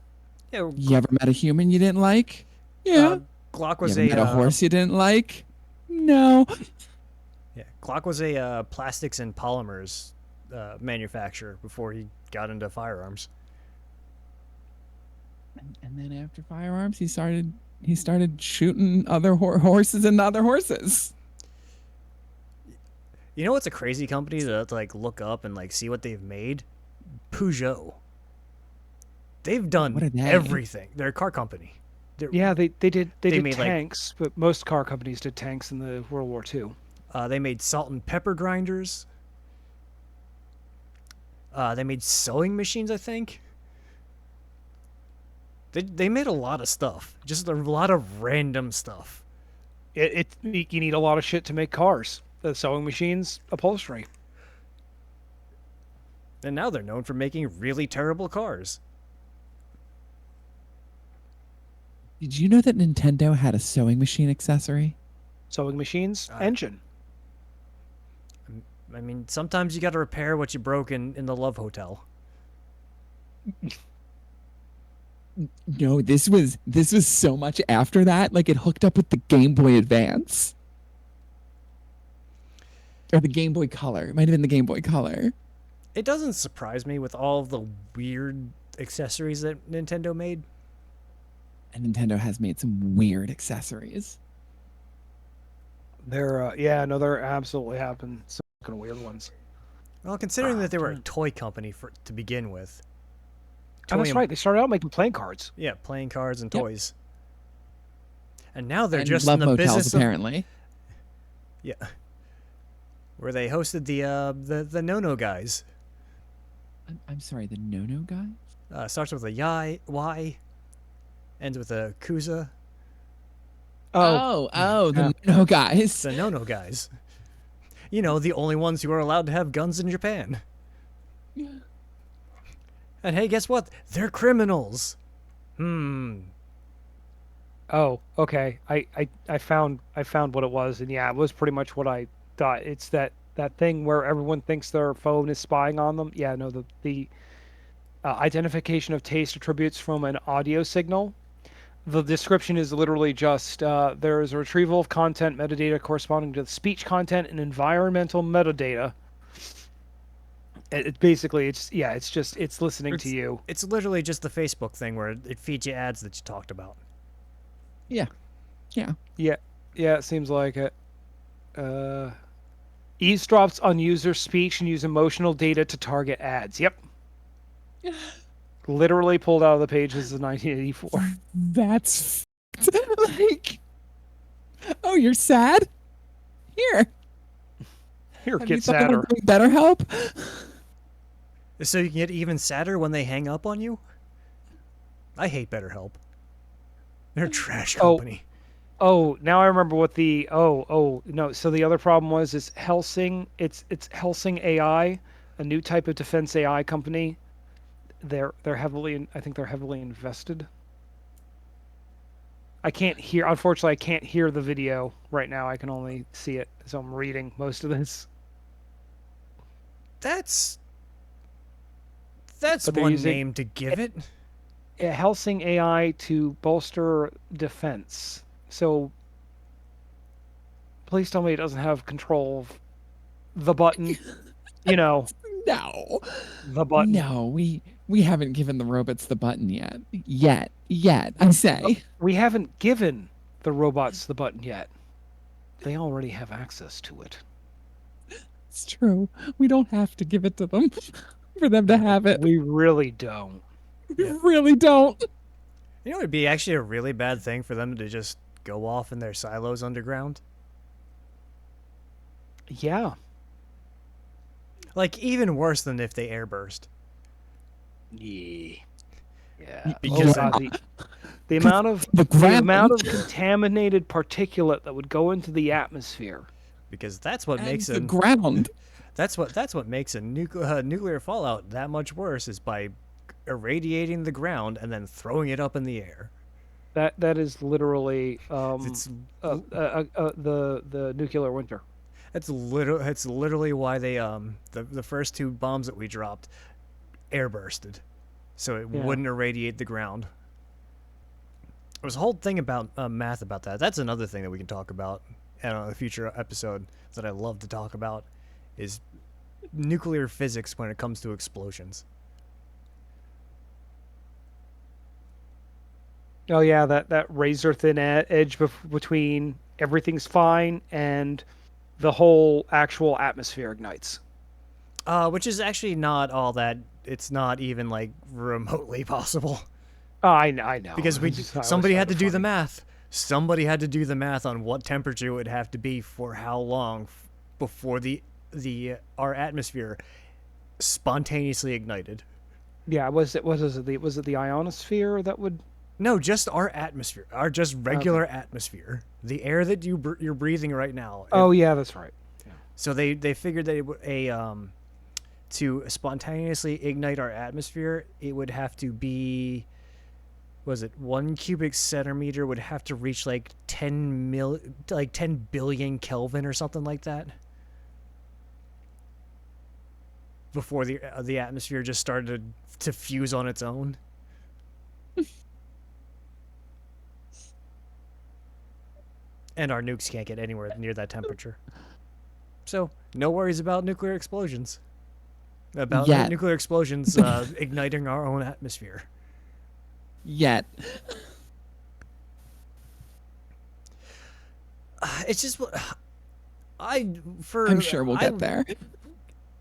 Yeah. "You ever met a human you didn't like? Uh, Yeah. Glock You was ever a met a horse you didn't like? No." Glock was a plastics and polymers manufacturer before he got into firearms. And then after firearms, he started shooting other horses and other horses. You know what's a crazy company to like look up and like see what they've made? Peugeot. They've What done are they? everything. They're a car company. Yeah, they They did made like tanks, but most car companies did tanks in the World War II. they made salt and pepper grinders. They made sewing machines, I think. They made a lot of stuff. Just a lot of random stuff. You need a lot of shit to make cars. The sewing machines, upholstery. And now they're known for making really terrible cars. Did you know that Nintendo had a sewing machine accessory? Sewing machines, Uh, engine. I mean, sometimes you got to repair what you broke in the Love Hotel. No, this was so much after that. Like it hooked up with the Game Boy Advance or the Game Boy Color. It might have been the Game Boy Color. It doesn't surprise me with all of the weird accessories that Nintendo made. And Nintendo has made some weird accessories. They're absolutely happened. Some fucking weird ones. Well, considering that they were a Darn. toy company to begin with. Oh, that's and- right. They started out making playing cards. Yeah, playing cards and Yep. toys. And now they're And just love in the motels, business of apparently. yeah, where they hosted the No guys. I'm sorry, the No guy? Starts with a Y, ends with a Kuza. Oh, yeah. the No guys. The No guys. You know, the only ones who are allowed to have guns in Japan. And hey, guess what? They're criminals. Oh, okay. I found what it was, and yeah, it was pretty much what I thought. It's that thing where everyone thinks their phone is spying on them. Yeah, no, the identification of taste attributes from an audio signal. The description is literally just there is a retrieval of content metadata corresponding to the speech content and environmental metadata. It basically it's listening to you. It's literally just the Facebook thing where it feeds you ads that you talked about. Yeah. Yeah, it seems like it. Eavesdrops on user speech and use emotional data to target ads. Yep. Literally pulled out of the pages of 1984. That's like, oh, you're sad? Here. Here, Have you get thought about sadder. doing BetterHelp? So you can get even sadder when they hang up on you? I hate BetterHelp. They're a trash Oh, company. oh, now I remember what the no. So the other problem was is Helsing. It's Helsing AI, a new type of defense AI company. They're I think they're heavily invested. I can't hear. Unfortunately, I can't hear the video right now. I can only see it, so I'm reading most of this. That's that's But they're one using name to give it. Helsing AI to bolster defense. So please tell me it doesn't have control of the button. You know, No, the button. no, we haven't given the robots the button yet. Yet. I But say. we haven't given the robots the button yet. They already have access to it. It's true. We don't have to give it to them for them to have it. We really don't. We Yeah. really don't. You know, it'd be actually a really bad thing for them to just go off in their silos underground. Yeah. Like even worse than if they airburst. Yeah. Yeah. Oh Because God, then the amount of The the ground amount of contaminated particulate that would go into the atmosphere. because that's what and makes the a ground. that's what makes a nuclear fallout that much worse is by irradiating the ground and then throwing it up in the air. That is literally It's the nuclear winter. That's literally why they the first two bombs that we dropped airbursted, so it Yeah. wouldn't irradiate the ground. There was a whole thing about math about that. That's another thing that we can talk about in a future episode that I love to talk about is nuclear physics when it comes to explosions. Oh yeah, that razor thin edge between everything's fine and the whole actual atmosphere ignites. Which is actually not all that. It's not even like remotely possible Oh, I know. because I always somebody had found to it do the funny. math. Somebody had to do the math on what temperature it would have to be for how long before the our atmosphere spontaneously ignited. Yeah, was it the ionosphere that would? No, just our atmosphere, our just Okay. regular atmosphere, the air that you're breathing right now. Oh yeah, that's right. So they figured that to spontaneously ignite our atmosphere, it would have to be, was it 1 cubic centimeter would have to reach like 10 billion Kelvin or something like that before the atmosphere just started to fuse on its own. And our nukes can't get anywhere near that temperature. So no worries about nuclear explosions. About Yet. nuclear explosions igniting our own atmosphere. Yet. It's just I for I'm sure we'll get there.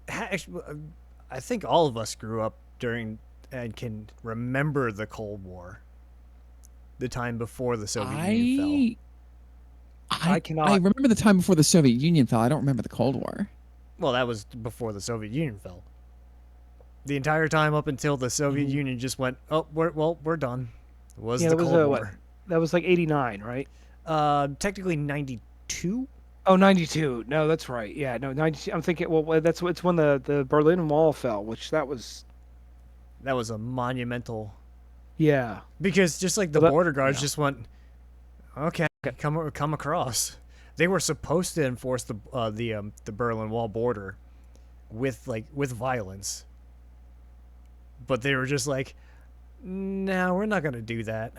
actually, I think all of us grew up during and can remember the Cold War, the time before the Soviet Union fell. I I cannot. remember the time before the Soviet Union fell. I don't remember the Cold War. Well, that was before the Soviet Union fell. The entire time up until the Soviet Union just went, oh, we're done. Was Yeah, the that was Cold what? War? That was like 89, right? Technically 92. Oh, 92. No, that's right. Yeah, no, 92. I'm thinking. Well, it's when the Berlin Wall fell, which that was. That was a monumental Yeah. because just like the Well, that, border guards yeah. just went, okay, come across. They were supposed to enforce the Berlin Wall border with violence, but they were just like, no, we're not gonna do that.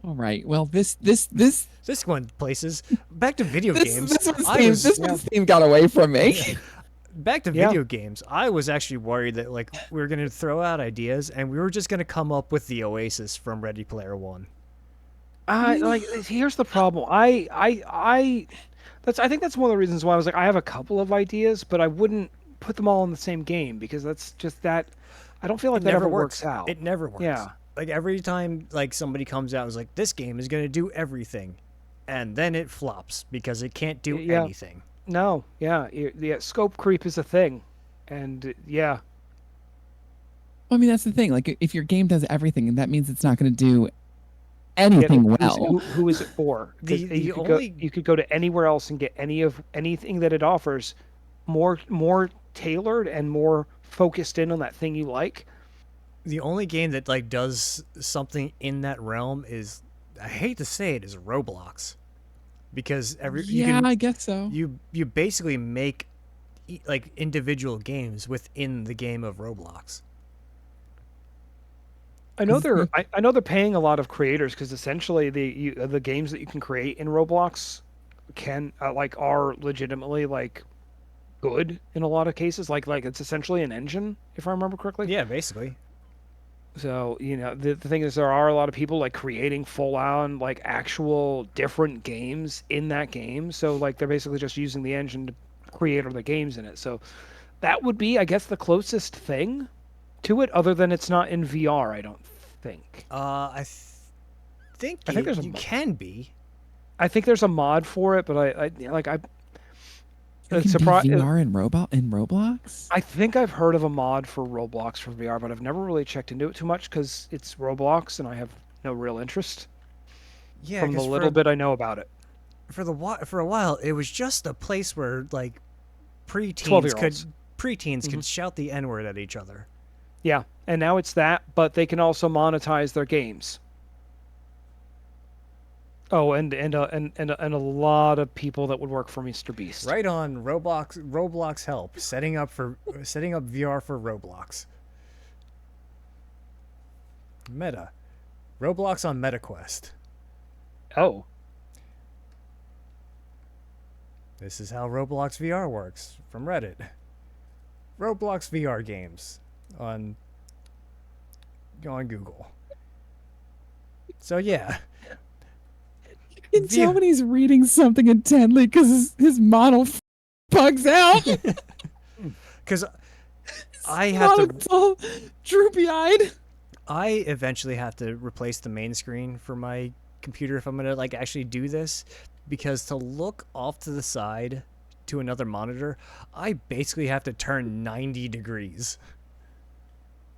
All right. Well, this This went places. Back to video games. this one's I theme, was this one's theme got away from me. back to Yeah. video games. I was actually worried that like we were gonna throw out ideas and we were just gonna come up with the Oasis from Ready Player One. I like. Here's the problem. I think that's one of the reasons why I was like, I have a couple of ideas, but I wouldn't put them all in the same game because that's just that. I don't feel like It that never ever works. works out. It never works. Yeah. Like every time like somebody comes out and is like, this game is gonna do everything, and then it flops because it can't do Yeah. anything. No. Yeah. Yeah. Scope creep is a thing, and yeah. I mean, that's the thing. Like, if your game does everything, and that means it's not going to do Yeah, anything who's well. who is it for? Because The only you could go to anywhere else and get anything that it offers, more tailored and more focused in on that thing you like. the only game that like does something in that realm is, I hate to say it, is Roblox, because Yeah, I guess so. you basically make like individual games within the game of Roblox. Because I know they're paying a lot of creators because essentially the games that you can create in Roblox can like are legitimately like good in a lot of cases. Like it's essentially an engine, if I remember correctly. Yeah, basically. So, the thing is there are a lot of people like creating full on like actual different games in that game. So like they're basically just using the engine to create other games in it. So that would be, I guess, the closest thing to it, other than it's not in VR, I don't think. I think I think there's a you can be. I think there's a mod for it, but I like I you it's can be surprise VR in Roblox. I think I've heard of a mod for Roblox for VR, but I've never really checked into it too much because it's Roblox and I have no real interest Yeah, from the because little bit I know about it. for a while it was just a place where like 12 preteens year olds. Hmm. could shout the N word at each other. Yeah, and now it's that, but they can also monetize their games. Oh, and a lot of people that would work for Mr. Beast. Right on Roblox help setting up VR for Roblox. Meta. Roblox on MetaQuest. Oh, This is how Roblox VR works from Reddit. Roblox VR games on Google. So yeah, Can tell VR, when he's reading something intently because his model bugs out. His because I have model to. gets all droopy eyed. I eventually have to replace the main screen for my computer if I'm gonna like actually do this, because to look off to the side to another monitor, I basically have to turn 90 degrees.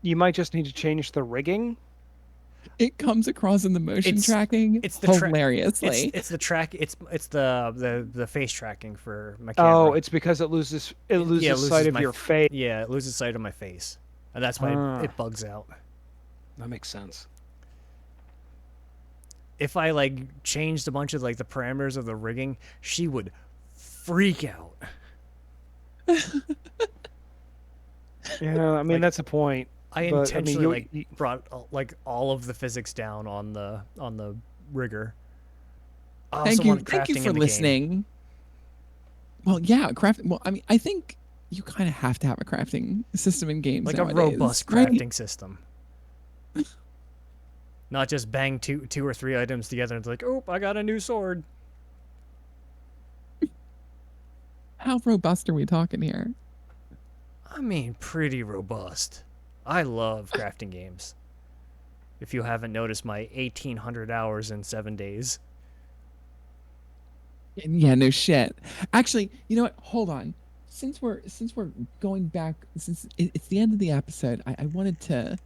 you might just need to change the rigging. It comes across in the motion It's tracking it's the hilariously. it's the track it's the face tracking for my Oh, camera. it's because it Yeah, it loses sight loses of your face. yeah, it loses sight of my face, and that's why Ah, it bugs out. that makes sense. If I like changed a bunch of like the parameters of the rigging, she would freak out. Yeah, I mean Like that's the point. I But I mean, intentionally like brought like all of the physics down on the rigger. I also want Thank you crafting for in the game, listening. Well, yeah, crafting. Well, I mean, I think you kind of have to have a crafting system in games like a nowadays, robust right? crafting system. Not just bang two or three items together and it's like, oh, I got a new sword. How robust are we talking here? I mean, pretty robust. I love crafting games. If you haven't noticed my 1,800 hours in 7 days. Yeah, no shit. Actually, you know what? Hold on. Since we're going back, since it's the end of the episode, I wanted to,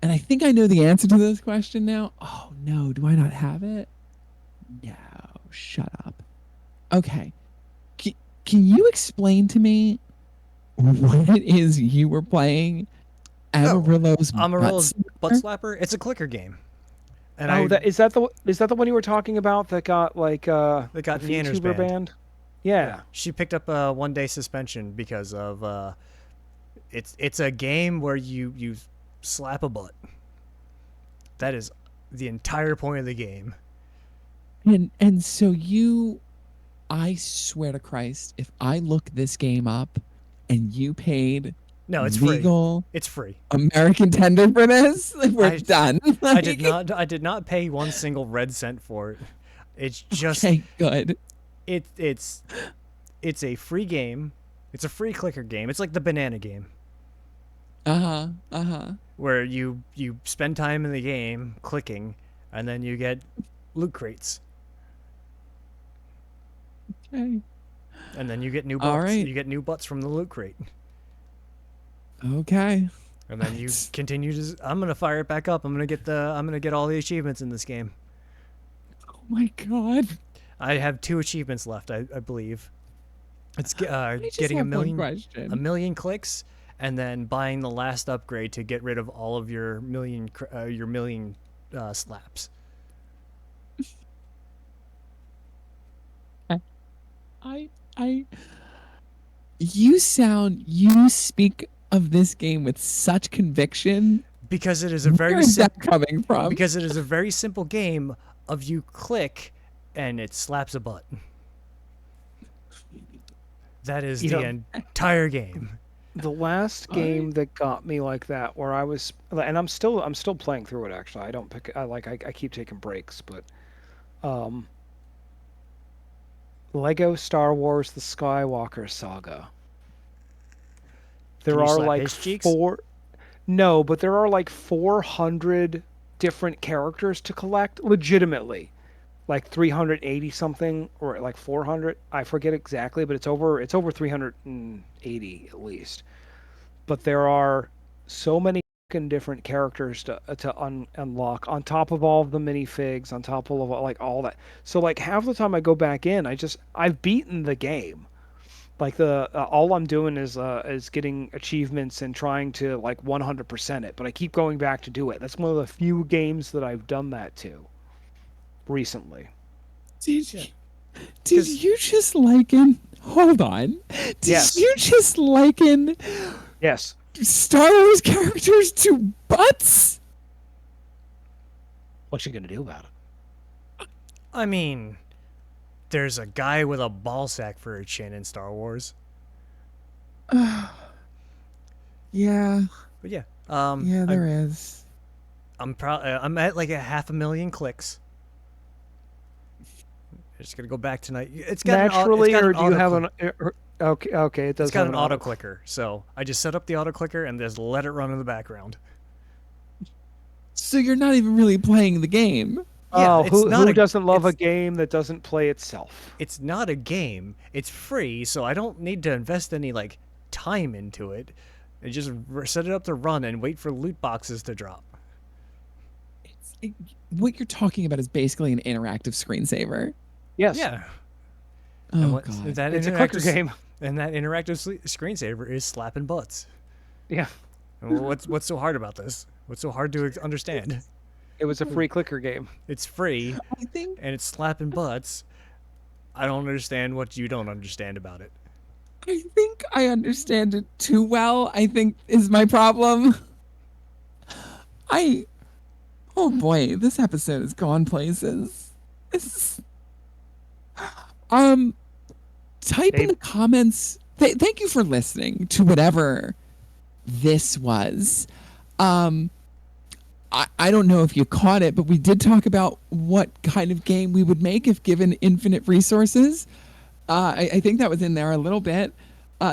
and I think I know the answer to this question now. Oh no, do I not have it? No, shut up. Okay, can, can you explain to me what it is you were playing? Oh, Amarillo's butt Amarillo's Butt slapper? Slapper. It's a clicker game, and Oh, I is that the one you were talking about that got like that the got Neander's VTuber banned. band? Yeah, Yeah. she picked up a 1 day suspension because of it's a game where you slap a butt. That is the entire point of the game. And so you, I swear to Christ, if I look this game up and you paid No, it's free. legal It's free. American tender for this, we're I done. Like, I did not pay one single red cent for it. It's just okay, good. it it's a free game. It's a free clicker game. It's like the banana game Uh-huh. Uh-huh. where you spend time in the game clicking and then you get loot crates Okay. and then you get new All butts. right. You get new butts from the loot crate. Okay. And then you It's, continue to. I'm gonna fire it back up. I'm gonna get all the achievements in this game. oh my god. I have 2 achievements left, I believe. It's I just getting have one question. a million clicks, and then buying the last upgrade to get rid of all of your million slaps. I I you speak of this game with such conviction. Because it is a Where very is that simple. coming from? Because it is a very simple game of you click, and it slaps a butt. That is You the know, entire game. the last I game that got me like that, where I was, and I'm still playing through it. Actually, I don't pick. I keep taking breaks, but um, Lego Star Wars: The Skywalker Saga. Can There you are slap like his cheeks? four. No, but there are like 400 different characters to collect legitimately. Like 380 something or like 400. I forget exactly, but it's over 380 at least. But there are so many fucking different characters to unlock on top of all of the minifigs, on top of like all that. So like half the time I go back in, I've beaten the game. Like the all I'm doing is getting achievements and trying to like 100% it, but I keep going back to do it. That's one of the few games that I've done that to recently. did Yeah. did Because you just liken? Hold on. Did Yes. you just liken Yes. Star Wars characters to butts? What you gonna do about it? I mean, there's a guy with a ball sack for a chin in Star Wars. Yeah, But yeah, yeah, there is. I'm at like a half a million clicks. I'm just gonna go back tonight. It's Naturally, got or an do you auto have click. an okay, okay, it It's does got have an an auto auto. clicker, so I just set up the auto clicker and just let it run in the background. So you're not even really playing the game. Yeah, Oh, who doesn't love a game that doesn't play itself? it's not a game. It's free, so I don't need to invest any like time into it. I just set it up to run and wait for loot boxes to drop. It's, it, what you're talking about is basically an interactive screensaver. Yes, Yeah, and Oh what god. it's a clicker game. that interactive screensaver is slapping butts. Yeah, And what's so hard about this? What's so hard to understand? it was a free clicker game. It's free I think and it's slapping butts. I don't understand what you don't understand about it. I think I understand it too well, I think is my problem. I oh boy, this episode has gone places. It's, um type in They the comments. Thank you for listening to whatever this was. Um I don't know if you caught it, but we did talk about what kind of game we would make if given infinite resources. I think that was in there a little bit.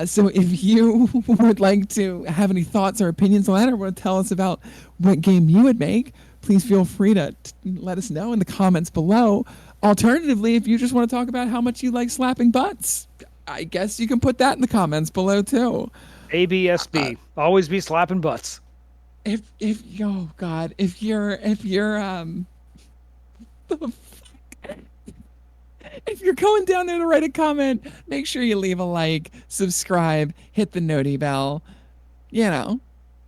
So if you would like to have any thoughts or opinions on that, or want to tell us about what game you would make, please feel free to let us know in the comments below. Alternatively, if you just want to talk about how much you like slapping butts, I guess you can put that in the comments below too. ABSB always be slapping butts. If oh god, if you're if you're going down there to write a comment, make sure you leave a like, subscribe, hit the noti bell. You know,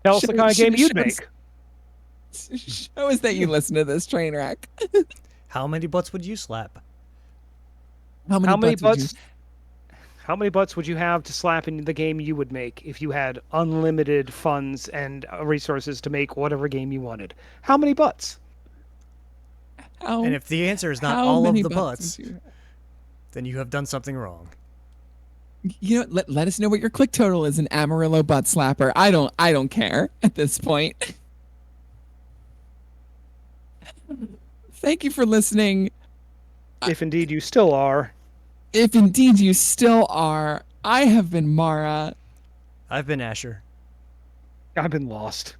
Tell us show, the kind of game you'd make. show us that you listen to this train wreck. How many butts would you slap? How many How many butts would you? butts? How many butts would you have to slap in the game you would make if you had unlimited funds and resources to make whatever game you wanted? How many butts? And How if the answer is not how all of many the butts butts, would you? then you have done something wrong. You know, let us know what your click total is in Amarillo butt slapper. I don't care at this point. Thank you for listening. If indeed you still are. If indeed you still are, I have been Mara. I've been Asher. I've been lost.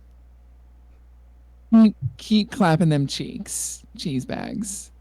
Keep clapping them cheeks, cheese bags.